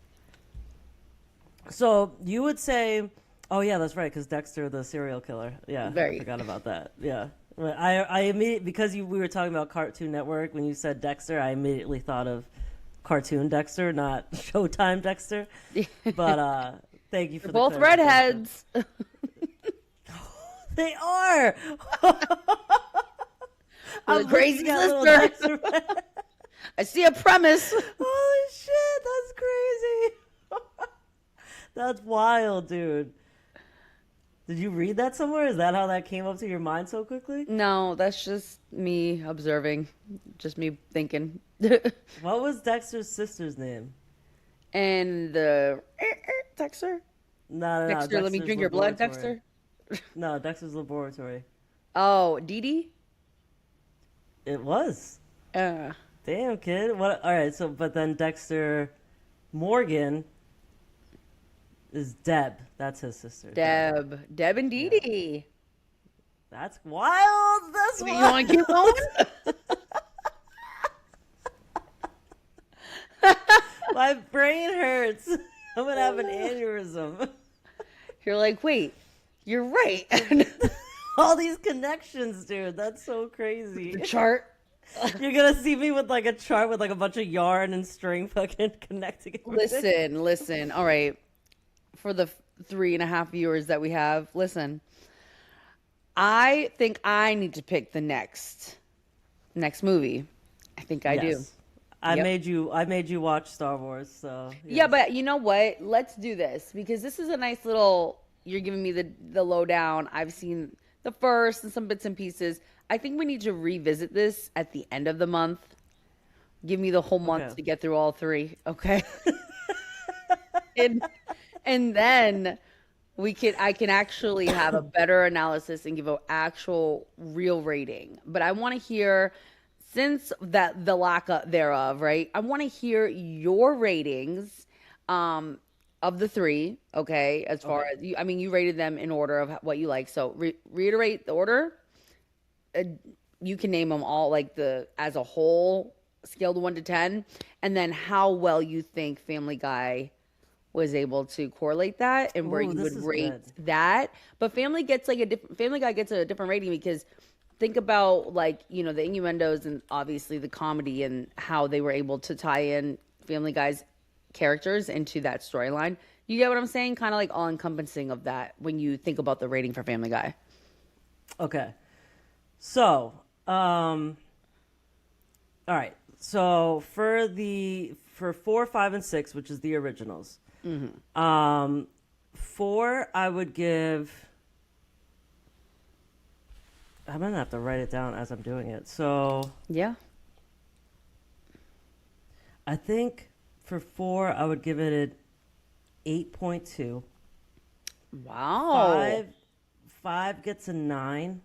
So you would say, oh yeah, that's right, because Dexter the serial killer. Yeah, Very. I forgot about that. Yeah, I immediately because we were talking about Cartoon Network when you said Dexter, I immediately thought of Cartoon Dexter, not Showtime Dexter. But thank you for They're the both clarification. redheads. They are. We're the I'm crazy looking at little sisters. Dexter. I see a premise. Holy shit, that's crazy. That's wild, dude. Did you read that somewhere? Is that how that came up to your mind so quickly? No, that's just me observing, just me thinking. What was Dexter's sister's name? And the Dexter? No, Dexter, let me Dexter's drink your blood, Laboratory. Dexter. No, Dexter's Laboratory. Oh, Dee Dee? It was. Uh, Damn, kid. What? All right. So, but then Dexter Morgan is Deb. That's his sister. Deb and Dee Dee. That's wild. That's You wild. want to keep going? My brain hurts. I'm gonna have an aneurysm. You're like, wait, you're right. All these connections, dude. That's so crazy. Chart. You're gonna see me with like a chart with like a bunch of yarn and string fucking connecting everything. Listen. All right. For the 3.5 viewers that we have, listen. I think I need to pick the next movie. I think I do. Yes. I Yep. made you watch Star Wars, so Yeah, but you know what? Let's do this because this is a nice little. You're giving me the lowdown. I've seen the first and some bits and pieces. I think we need to revisit this at the end of the month. Give me the whole month Okay. to get through all three, okay? and and then I can actually have a better analysis and give an actual real rating. But I want to hear, since that the lack of thereof, right? I want to hear your ratings of the three, okay? As far as you rated them in order of what you like. So reiterate the order you can name them all, like the as a whole, scaled 1 to 10, and then how well you think Family Guy was able to correlate that and where Ooh, you this would is rate good. that. But Family Guy gets a different rating because think about like, the innuendos and obviously the comedy and how they were able to tie in Family Guy's characters into that storyline. You get what I'm saying? Kind of like all encompassing of that when you think about the rating for Family Guy. Okay. So, all right. So for 4, 5, and 6, which is the originals, 4 I would give. I'm gonna have to write it down as I'm doing it. So Yeah. I think for 4 I would give it an 8.2. Wow. 5 gets a 9,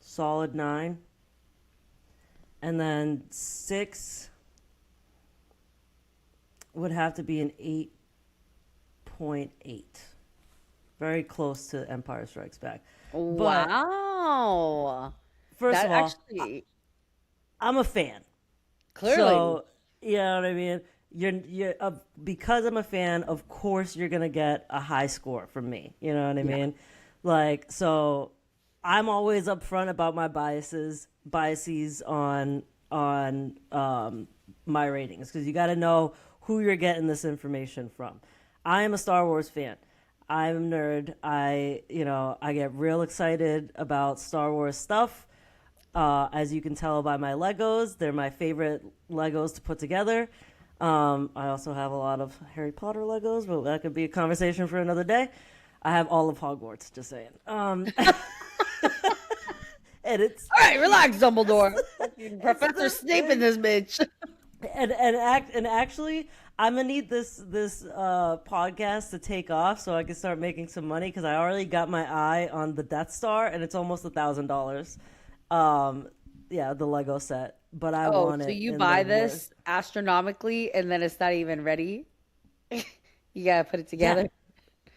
solid 9, and then 6 would have to be an 8.8. Very close to Empire Strikes Back. But Wow. first That of all, actually I'm a fan. clearly. So, you know what I mean? Because I'm a fan, of course you're going to get a high score from me. You know what I Yeah. mean? Like, so I'm always upfront about my biases on my ratings because you got to know who you're getting this information from. I am a Star Wars fan. I'm a nerd. I get real excited about Star Wars stuff. As you can tell by my Legos, they're my favorite Legos to put together. I also have a lot of Harry Potter Legos, but that could be a conversation for another day. I have all of Hogwarts, just saying. And it's All right, relax, Dumbledore. Professor the Snape in thing. this bitch. and actually, I'm gonna need this podcast to take off so I can start making some money because I already got my eye on the Death Star and it's almost $1,000. Yeah, the Lego set, but I Oh, want so it you in buy the this worst. astronomically and then it's not even ready? You gotta put it Yeah, together.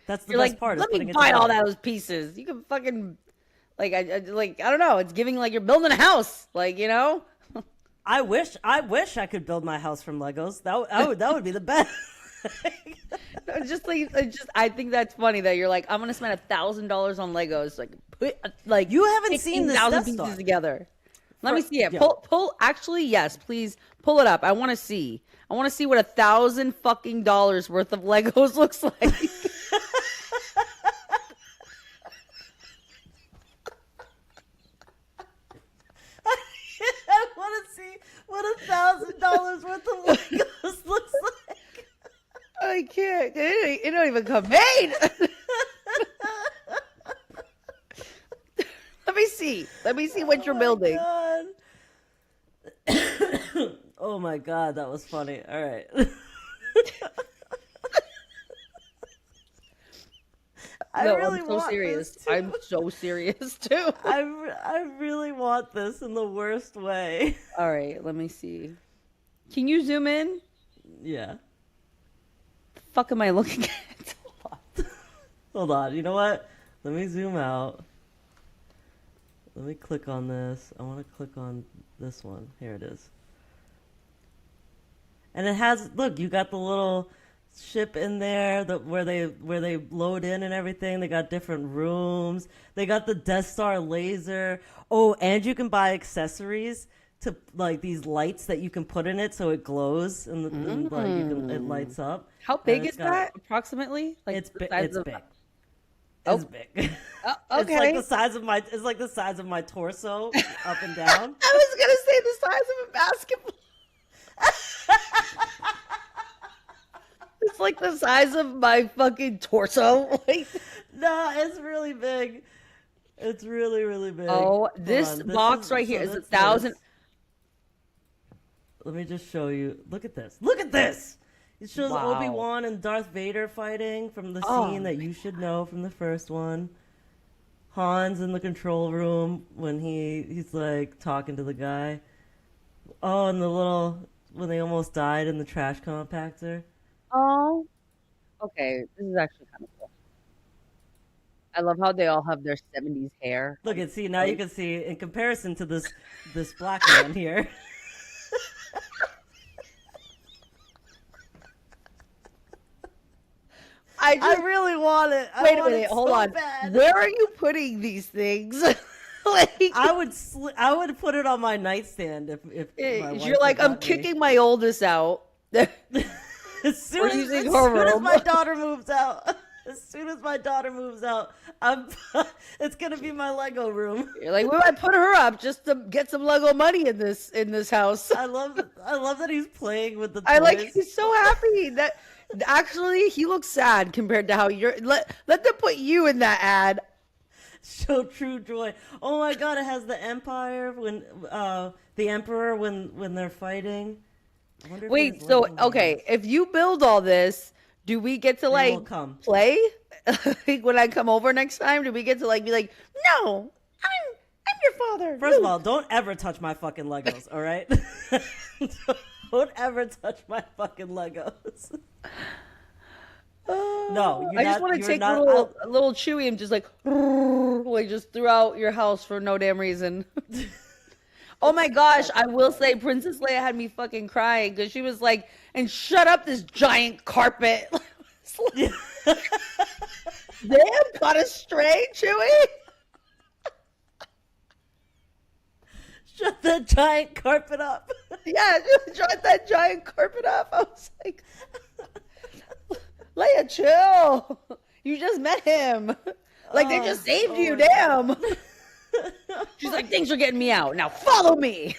that's the You're best like, part is let me putting it buy all together. those pieces. You can fucking I don't know. It's giving like you're building a house, I wish I could build my house from Legos. That would be the best. I think that's funny that you're like, I'm gonna spend $1,000 on Legos, like put like You haven't seen this 15,000 Death pieces Star. together. Let me see it. Yo, Pull. Actually, yes, please pull it up. I want to see. I want to see what $1,000 worth of Legos looks like. I want to see what $1,000 worth of Legos looks like. I can't. It don't even come made. Let me see. Let me see what you're building. God. Oh my God, that was funny. All right. I No, really I'm so want serious. this too. I'm so serious too. I really want this in the worst way. All right, let me see. Can you zoom in? Yeah. The fuck am I looking at? Hold on. You know what? Let me zoom out. Let me click on this. I want to click on this one. Here it is. And it has, look, you got the little ship in there where they load in and everything. They got different rooms. They got the Death Star laser. Oh, and you can buy accessories to like these lights that you can put in it so it glows and like it lights up. How And big it's is got that approximately? Like it's the big. size It's of big. Oh, It's big. oh, It's like okay. the size of my. It's like the size of my torso, up and down. I was gonna say the size of a basketball. It's like the size of my fucking torso. Like, No, it's really big. It's really, really big. oh, Hold this on. box right here is 1,000. Let me just show you. Look at this. Look at this. It shows Wow. Obi-Wan and Darth Vader fighting from the Oh, scene that you should know from the first one. Han's in the control room when he's like talking to the guy. Oh, and the little when they almost died in the trash compactor. oh. Okay, this is actually kind of cool. I love how they all have their 70s hair. Look and see now you can see in comparison to this black man here. I I just really want it. I wait a want minute, it hold so on. bad. Where are you putting these things? Like I would put it on my nightstand if my wife you're like, would I'm let me. kicking my oldest out. As soon We're as, using as her soon as room. my daughter moves out, as soon as my daughter moves out, I'm it's gonna be my Lego room. You're like, we might put her up just to get some Lego money in this house. I love that he's playing with the toys. I like he's so happy that actually he looks sad compared to how you're let them put you in that ad. Show true joy. Oh my god, it has the Empire when the Emperor when they're fighting. I wonder if Wait, there's so Lego okay, ones. if you build all this, do we get to They like will come. play? Like when I come over next time, do we get to like be like, no, I'm your father. First of No." all, don't ever touch my fucking Legos, all right? Don't ever touch my fucking Legos. No, I just want to take little Chewy and just like just throughout your house for no damn reason. Oh my gosh, I will say Princess Leia had me fucking crying because she was like, and shut up this giant carpet. Damn, caught a stray, Chewy. Shut that giant carpet up. Yeah, just shut that giant carpet up. I was like, Leia, chill. You just met him. Like they just saved you, my damn. She's like, things are getting me out. Now follow me.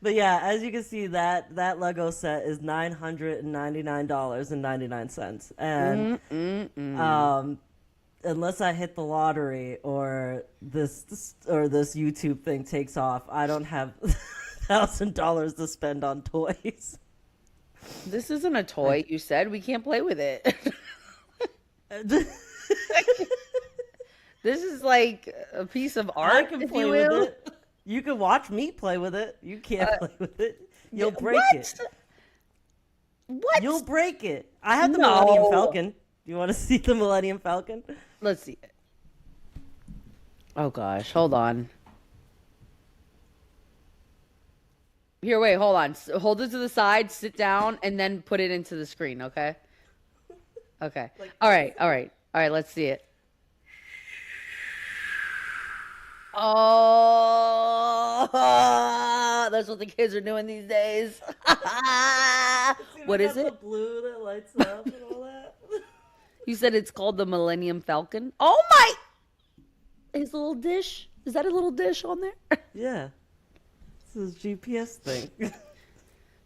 But yeah, as you can see, that Lego set is $999.99, and unless I hit the lottery or this YouTube thing takes off, I don't have $1,000 to spend on toys. This isn't a toy, you said. We can't play with it. This is like a piece of art, I can if play you with will. it. You can watch me play with it. You can't play with it. You'll break What? it. What? You'll break it. I have the No. Millennium Falcon. You want to see the Millennium Falcon? Let's see it. Oh gosh, hold on. Here, wait, hold on. Hold it to the side, sit down, and then put it into the screen, okay? Okay. All right, all right. All right, let's see it. Oh, that's what the kids are doing these days. What is The it? blue that lights up and all that. You said it's called the Millennium Falcon? Oh my! His little dish? Is that a little dish on there? Yeah. This is GPS thing.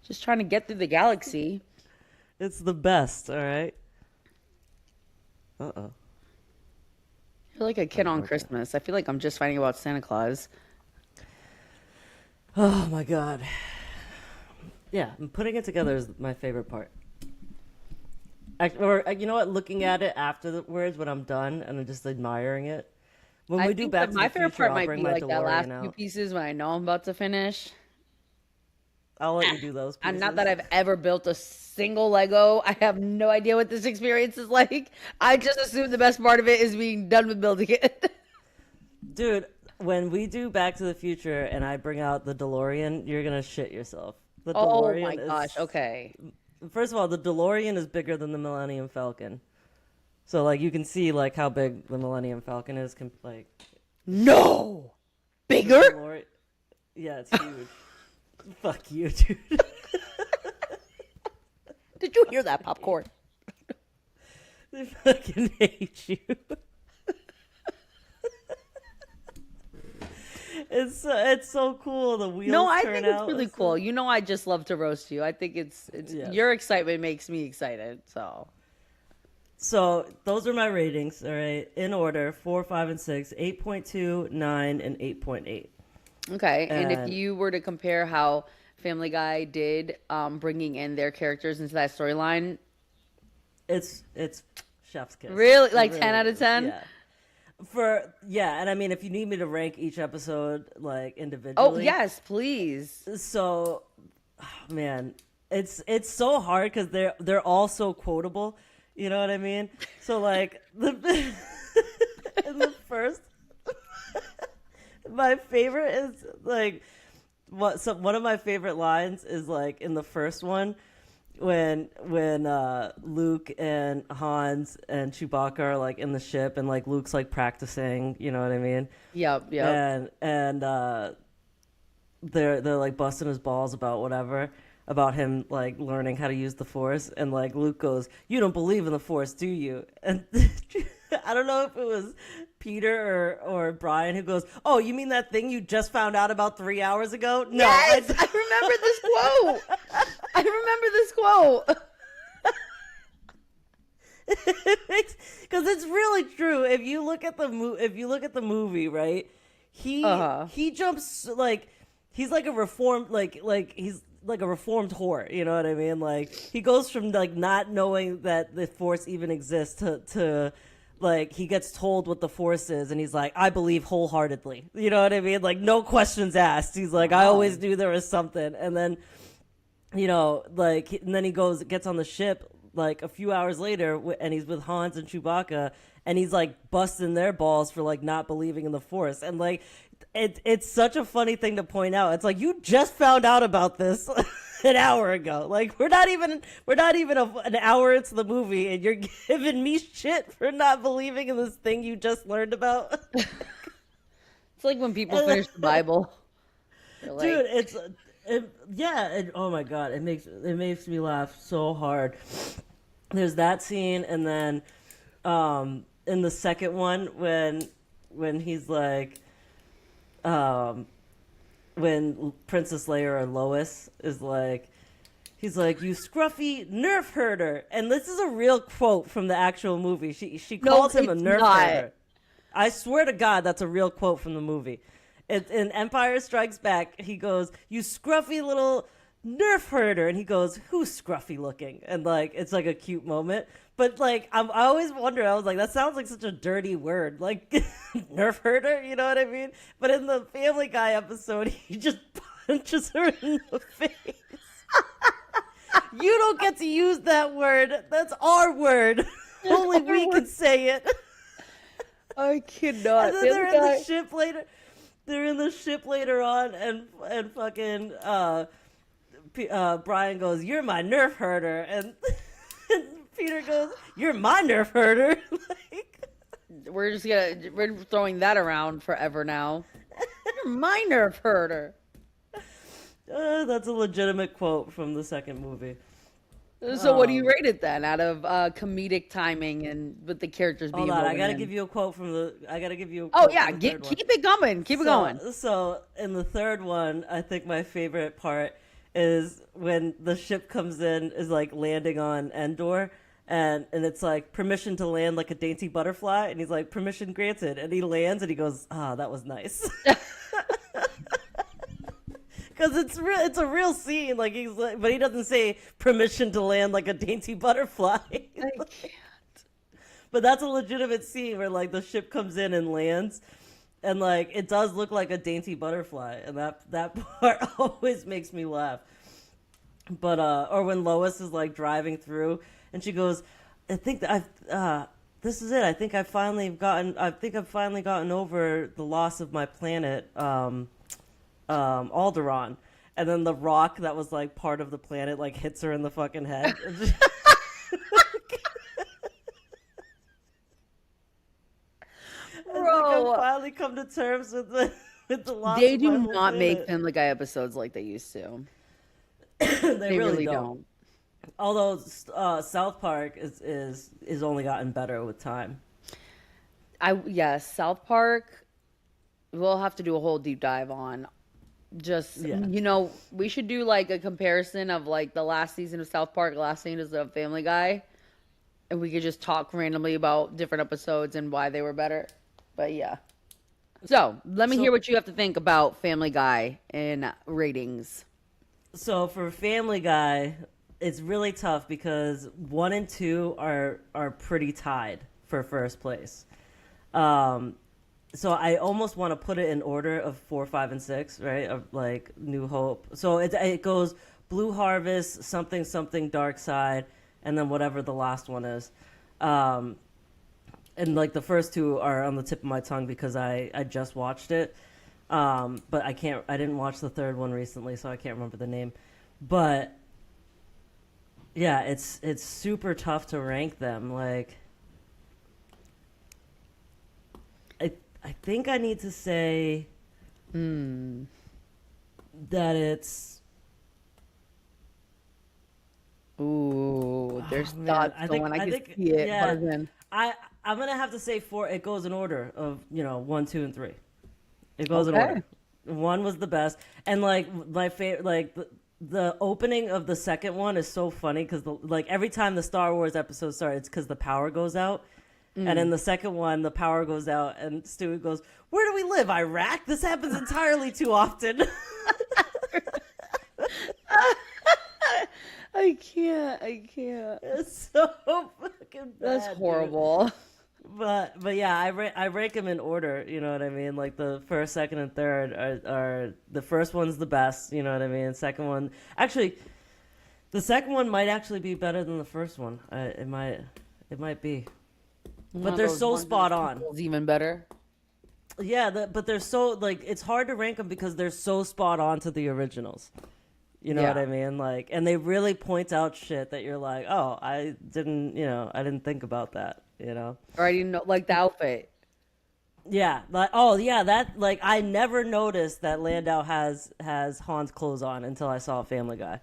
Just trying to get through the galaxy. It's the best, all right? Uh-oh. I feel like a kid on Christmas. I feel like I'm just finding about Santa Claus. Oh my god. Yeah, and putting it together is my favorite part. Or you know what? Looking at it afterwards when I'm done and I'm just admiring it. When I we do think Back that to my the favorite Future, part I'll might bring be my like that last DeLorean few out. pieces when I know I'm about to finish. I'll let you do those pieces. And not that I've ever built a single Lego. I have no idea what this experience is like. I just assume the best part of it is being done with building it. Dude, when we do Back to the Future and I bring out the DeLorean, you're gonna shit yourself. The Oh DeLorean my is, gosh, okay. First of all, the DeLorean is bigger than the Millennium Falcon. So like you can see like how big the Millennium Falcon is. Like No! Bigger? DeLorean, yeah, it's huge. Fuck you, dude. Did you hear that, popcorn? They fucking hate you. It's so cool. The wheels No, I turn think it's out. really cool. You know I just love to roast you. I think it's Yes. your excitement makes me excited, so. So those are my ratings, all right, in order: 4, 5, and 6, 8.2, 9, and 8.8. Okay, and if And- you were to compare how Family Guy did bringing in their characters into that storyline, It's chef's kiss. really, It like really 10 out of is. 10? Yeah, and I mean, if you need me to rank each episode like Oh, individually, yes, please. So, man, it's so hard because they're all so quotable. You know what I mean? So like the in the first, my favorite is like one of my favorite lines is like in the first one when Luke and Hans and Chewbacca are like in the ship and like Luke's like practicing, you know what I mean? Yep, yep. And they're like busting his balls about whatever, about him like learning how to use the Force, and like Luke goes, "You don't believe in the Force, do you?" And I don't know if it was Peter or Brian who goes, "Oh, you mean that thing you just found out about 3 hours ago?" No, Yes, I remember this quote. I remember this quote. Because it's really true. If you look at the movie, right? He jumps like he's like a reformed he's like a reformed whore. You know what I mean? Like he goes from like not knowing that the Force even exists to like he gets told what the Force is and he's like, I believe wholeheartedly. You know what I mean? Like no questions asked. He's like, I always knew there was something. And then and then he gets on the ship like a few hours later, and he's with Hans and Chewbacca, and he's like busting their balls for like not believing in the Force, and like it's such a funny thing to point out. It's like you just found out about this an hour ago. Like we're not even an hour into the movie, and you're giving me shit for not believing in this thing you just learned about. It's like when people finish the Bible. Like, Dude, oh my god, it makes me laugh so hard. There's that scene, and then in the second one when he's like when Princess Leia or Lois is like, he's like, "You scruffy nerf herder," and this is a real quote from the actual movie. She calls him a nerf herder. I swear to God, that's a real quote from the movie. In Empire Strikes Back, he goes, "You scruffy little nerf herder," and he goes, "Who's scruffy looking?" And like it's like a cute moment, but like I always wonder, I was like, that sounds like such a dirty word, like nerf herder, you know what I mean? But in the Family Guy episode, he just punches her in the face. You don't get to use that word. That's our word. Only we can say it. I cannot. And then they're in the ship later. They're in the ship later on, and fucking Brian goes, "You're my nerf herder," and Peter goes, "You're my nerf herder." Like, we're throwing that around forever now. You're my nerf herder. That's a legitimate quote from the second movie. So what do you rate it then, out of comedic timing and with the characters being? Hold on, I gotta give you a quote from the. Oh yeah, keep it coming. Keep it going. So in the third one, I think my favorite part is when the ship comes in, is like landing on Endor, and it's like, "Permission to land like a dainty butterfly," and he's like, "Permission granted," and he lands and he goes, "Ah, that was nice." Because it's a real scene, like he's like, but he doesn't say "permission to land like a dainty butterfly." I can't. But that's a legitimate scene where like the ship comes in and lands, and like it does look like a dainty butterfly, and that part always makes me laugh. But or when Lois is like driving through, and she goes, "I think that this is it. I think I've finally gotten over the loss of my planet." Alderaan, and then the rock that was like part of the planet like hits her in the fucking head. Bro, like, I finally come to terms with the loss. They of do my whole not make planet. Family Guy episodes like they used to. They really don't. Although South Park is only gotten better with time. South Park. We'll have to do a whole deep dive on. We should do like a comparison of like the last season of South Park, last season of Family Guy, and we could just talk randomly about different episodes and why they were better. But yeah. So let me hear what you have to think about Family Guy and ratings. So for Family Guy, it's really tough because 1 and 2 are pretty tied for first place. So I almost want to put it in order of 4, 5, and 6, right? Of like New Hope. So it goes Blue Harvest, something something Dark Side, and then whatever the last one is. And like the first two are on the tip of my tongue because I just watched it. But I didn't watch the third one recently, so I can't remember the name. But yeah, it's super tough to rank them. Like, I think I need to say that it's. Ooh, there's thoughts I going. I can think, see it yeah. buzzing. I'm gonna have to say four. It goes in order of 1, 2, and 3. It goes in Okay. order. 1 was the best, and like my favorite, like the opening of the second one is so funny because like every time the Star Wars episode starts, it's because the power goes out. And in the second one, the power goes out, and Stewie goes, "Where do we live? Iraq? This happens entirely too often." I can't. It's so fucking bad. That's dude. horrible. But yeah, I rank them in order. You know what I mean? Like the first, second, and third are the first one's the best. You know what I mean? Second one, actually, the second one might actually be better than the first one. It might be. But they're so spot on. Even better. Yeah, but they're so like it's hard to rank them because they're so spot on to the originals. You know what I mean? Like, and they really point out shit that you're like, oh, I didn't think about that. You know? Or I didn't know, like the outfit. Yeah, like oh yeah, that like I never noticed that Landau has Han's clothes on until I saw Family Guy.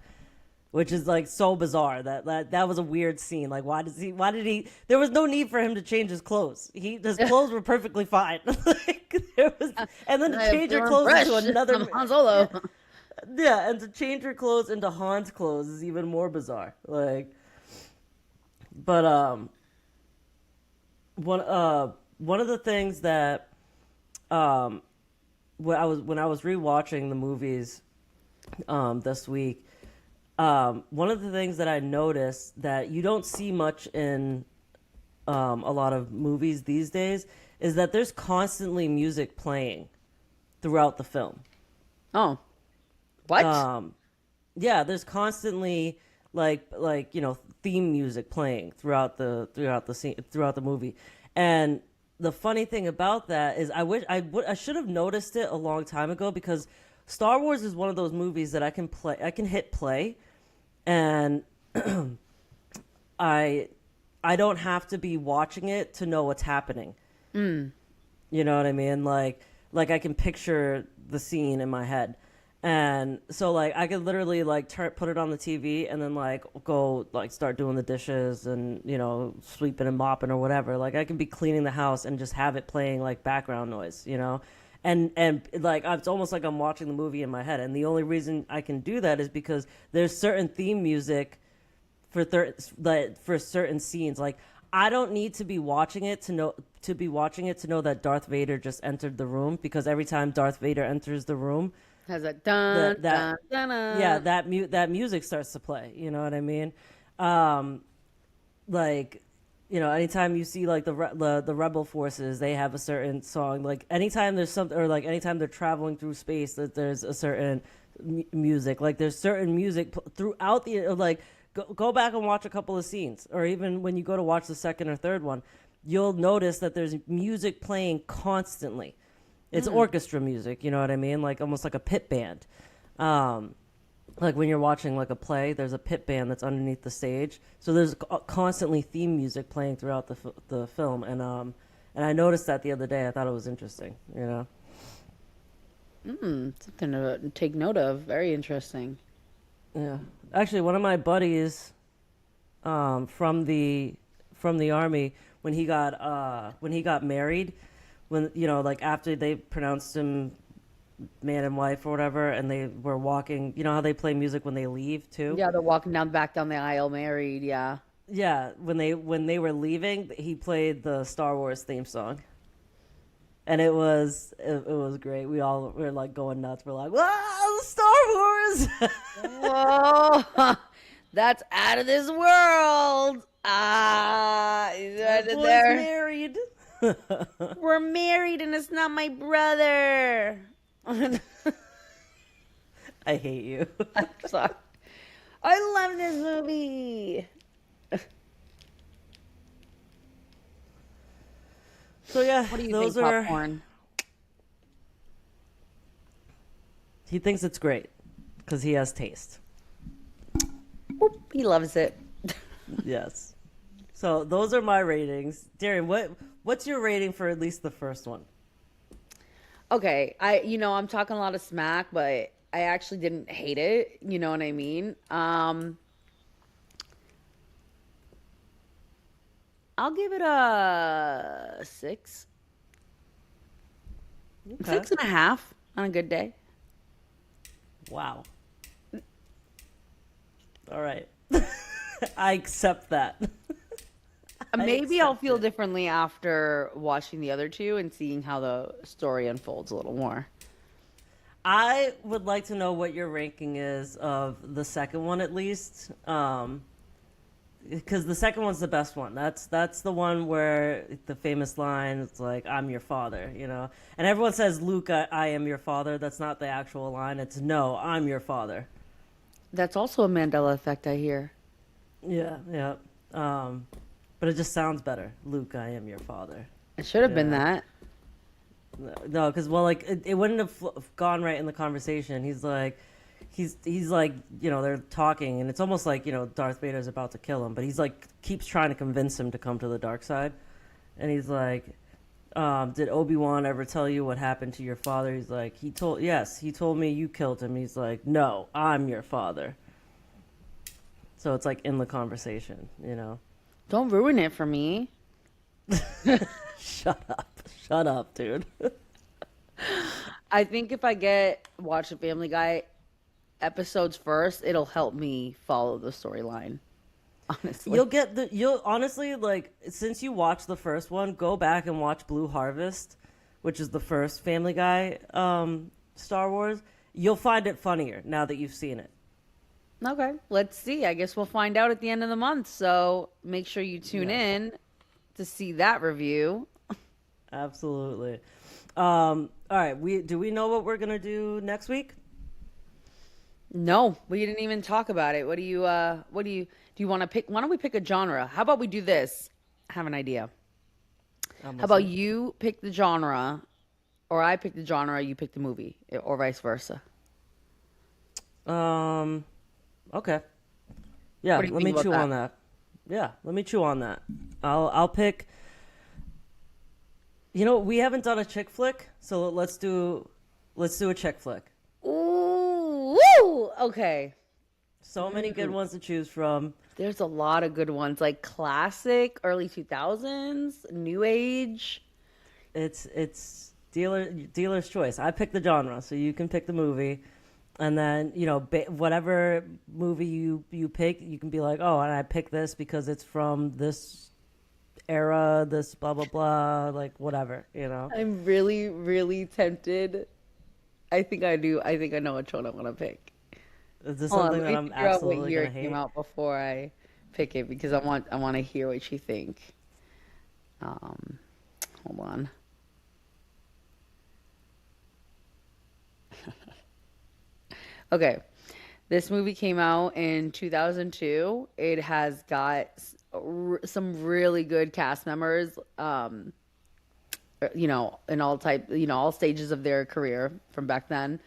Which is like so bizarre that was a weird scene. Like, why did he? There was no need for him to change his clothes. His clothes were perfectly fine. Like, and then to change your clothes into another Han Solo. Yeah, and to change your clothes into Han's clothes is even more bizarre. Like, but one of the things that when I was rewatching the movies this week. One of the things that I noticed that you don't see much in a lot of movies these days is that there's constantly music playing throughout the film. Oh, what? Yeah, there's constantly like theme music playing throughout the scene, throughout the movie. And the funny thing about that is I should have noticed it a long time ago because Star Wars is one of those movies that I can hit play. And I don't have to be watching it to know what's happening. You know what I mean? Like I can picture the scene in my head. And so like I could literally like put it on the TV and then like go like start doing the dishes and sweeping and mopping or whatever. Like I can be cleaning the house and just have it playing like background noise, And like it's almost like I'm watching the movie in my head, and the only reason I can do that is because there's certain theme music for certain scenes. Like I don't need to be watching it to know that Darth Vader just entered the room, because every time Darth Vader enters the room, Has a dun, dun, dun, dun. yeah, that music starts to play. You know what I mean? Like. Anytime you see like the rebel forces, they have a certain song. Like anytime there's something, or like anytime they're traveling through space, that there's a certain music. Like there's certain music throughout the like. Go back and watch a couple of scenes, or even when you go to watch the second or third one, you'll notice that there's music playing constantly. It's orchestra music. You know what I mean? Like almost like a pit band. Like when you're watching like a play, there's a pit band that's underneath the stage. So there's constantly theme music playing throughout the film, and I noticed that the other day. I thought it was interesting, Something to take note of. Very interesting. Yeah, actually, one of my buddies, from the army, when he got married, when like after they pronounced him man and wife or whatever, and they were walking, how they play music when they leave too. Yeah, they're walking back down the aisle married. Yeah. Yeah, when they were leaving, he played the Star Wars theme song, and it was great. We were like going nuts. We're like, "Wow, Star Wars!" Whoa, that's out of this world. He's right in Boy's there. married. We're married, and it's not my brother. I hate you. I'm sorry. I love this movie. So yeah, What do you those think, are. popcorn? He thinks it's great because he has taste. Boop, he loves it. Yes. So those are my ratings. Darian, what's your rating for at least the first one? Okay, I'm talking a lot of smack, but I actually didn't hate it. You know what I mean? I'll give it a six, Okay. 6.5 on a good day. Wow. All right. I accept that. I Maybe I'll accept feel it. differently after watching the other two and seeing how the story unfolds a little more. I would like to know what your ranking is of the second one at least. Because the second one's the best one. That's the one where the famous line is like, "I'm your father," you know. And everyone says, "Luke, I am your father." That's not the actual line. It's "No, I'm your father." That's also a Mandela effect, I hear. Yeah, yeah. But it just sounds better. Luke, I am your father. It should have been Yeah. that. No, because well, like it wouldn't have gone right in the conversation. He's like, you know, they're talking, and it's almost like, you know, Darth Vader's about to kill him, but he's like keeps trying to convince him to come to the dark side, and he's like, "Did Obi-Wan ever tell you what happened to your father?" He's like, Yes, he told me you killed him." He's like, "No, I'm your father." So it's like in the conversation, you know. Don't ruin it for me. Shut up, dude. I think if I watch the Family Guy episodes first, it'll help me follow the storyline. Honestly. You'll honestly, like, since you watched the first one, go back and watch Blue Harvest, which is the first Family Guy Star Wars. You'll find it funnier now that you've seen it. Okay, let's see. I guess we'll find out at the end of the month. So make sure you tune Yes. in to see that review. Absolutely. All right, do we know what we're gonna do next week? No, we didn't even talk about it. Do you want to pick? Why don't we pick a genre? How about we do this? I have an idea. I'm How about listening. you pick the genre, or I pick the genre, you pick the movie, or vice versa? Um, okay. Yeah, What do you let think me about chew that? on that. Yeah, let me chew on that. I'll pick. You know, we haven't done a chick flick, so let's do a chick flick. Ooh, woo! Okay. So many good ones to choose from. There's a lot of good ones, like classic, early 2000s, new age. It's dealer's choice. I pick the genre, so you can pick the movie, and then, you know, whatever movie you pick, you can be like, "Oh, and I picked this because it's from this era, this blah blah blah," like whatever, you know. I'm really, really tempted. I think I do. I think I know which one I want to pick. Is this Hold on, something let that me I'm figure out what absolutely year gonna it came hate? out before I pick it because I want to hear what you think. Um, Hold on. Okay, this movie came out in 2002. It has got some really good cast members. In all all stages of their career from back then.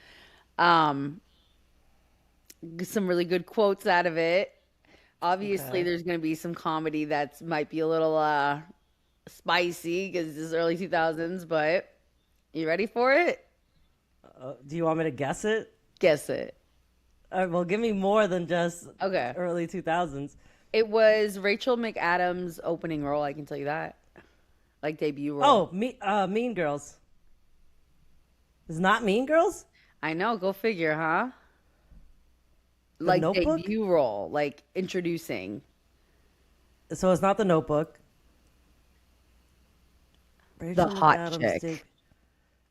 Um, some really good quotes out of it. Obviously, Okay. there's going to be some comedy that's might be a little spicy because this is early 2000s, but you ready for it? Do you want me to guess it? Guess it. Well, give me more than just Okay. early 2000s. It was Rachel McAdams' opening role, I can tell you that. Like debut role. Oh, Mean Girls. Is not Mean Girls? I know, go figure, huh? The Like Notebook? debut role, like introducing. So it's not The Notebook. The Rachel hot McAdams chick. did.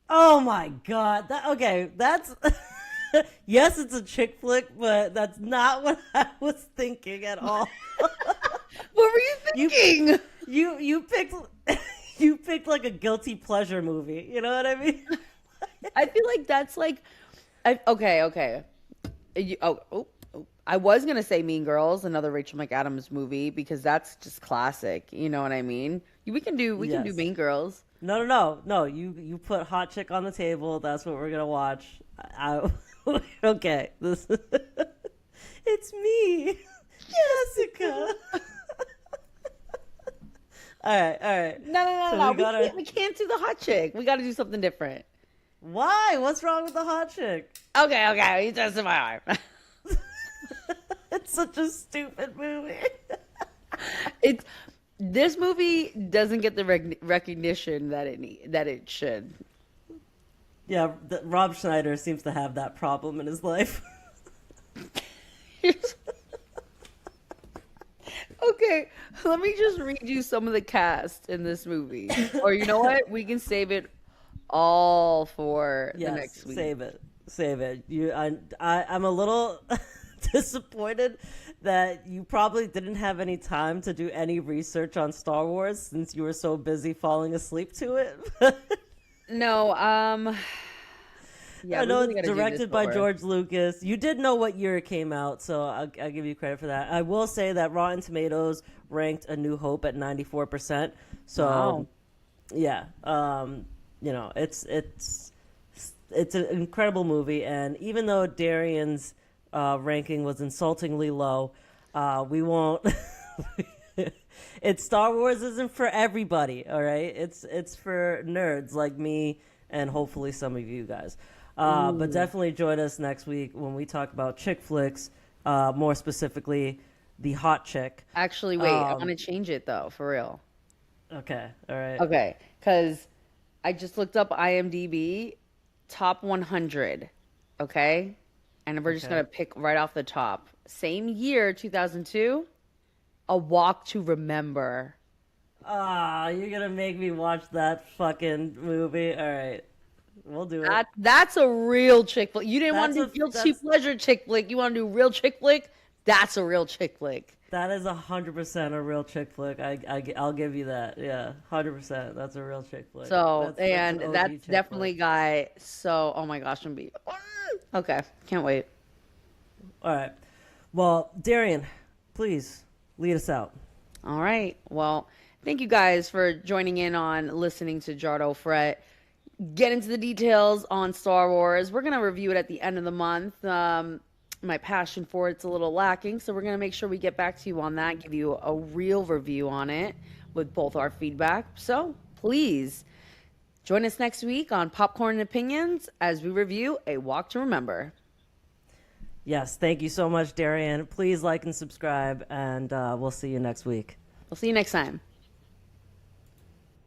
Oh my God. That's yes, it's a chick flick, but that's not what I was thinking at all. What were you You thinking? you picked you picked like a guilty pleasure movie. You know what I mean? I feel like that's like, okay. I was gonna say Mean Girls, another Rachel McAdams movie, because that's just classic. You know what I mean? We can do Yes. Mean Girls. No. You put Hot Chick on the table. That's what we're gonna watch. Okay. This. It's me, Jessica. All right. No. So No. we gotta. We can't do the hot chick. We got to do something different. Why? What's wrong with the Hot Chick? Okay. You twisted my arm. It's such a stupid movie. It's this movie doesn't get the recognition that it should. Yeah, Rob Schneider seems to have that problem in his life. Okay, let me just read you some of the cast in this movie. Or you know what? We can save it all for the next week. Save it. I'm a little disappointed that you probably didn't have any time to do any research on Star Wars since you were so busy falling asleep to it. No, yeah, I know we really it's gotta do directed this by over. George Lucas. You did know what year it came out, so I'll give you credit for that. I will say that Rotten Tomatoes ranked A New Hope at 94%. So, Wow. yeah, it's an incredible movie, and even though Darian's ranking was insultingly low, we won't. It's Star Wars isn't for everybody, all right? It's for nerds like me and hopefully some of you guys. But definitely join us next week when we talk about chick flicks, more specifically, the Hot Chick. Actually, wait, I want to change it though, for real. Okay, all right. Okay, because I just looked up IMDb top 100. Okay, and we're just Okay. gonna pick right off the top. Same year, 2002, A Walk to Remember. You're gonna make me watch that fucking movie. All right, we'll do it. That's a real chick flick. You didn't want to That's do guilty pleasure chick flick. You want to do real chick flick? That's a real chick flick. That is 100% a real chick flick. I'll give you that. Yeah, 100%. That's a real chick flick. So, That's an OG that's chick definitely flick. guy. So, oh my gosh, I'm beat. Okay, can't wait. All right. Well, Darian, please lead us out. All right. Well, thank you guys for joining in on listening to Jardo Fret. Get into the details on Star Wars. We're going to review it at the end of the month. My passion for it's a little lacking, so we're going to make sure we get back to you on that, give you a real review on it with both our feedback. So please join us next week on Popcorn and Opinions as we review A Walk to Remember. Yes, thank you so much, Darian. Please like and subscribe, and we'll see you next week. We'll see you next time.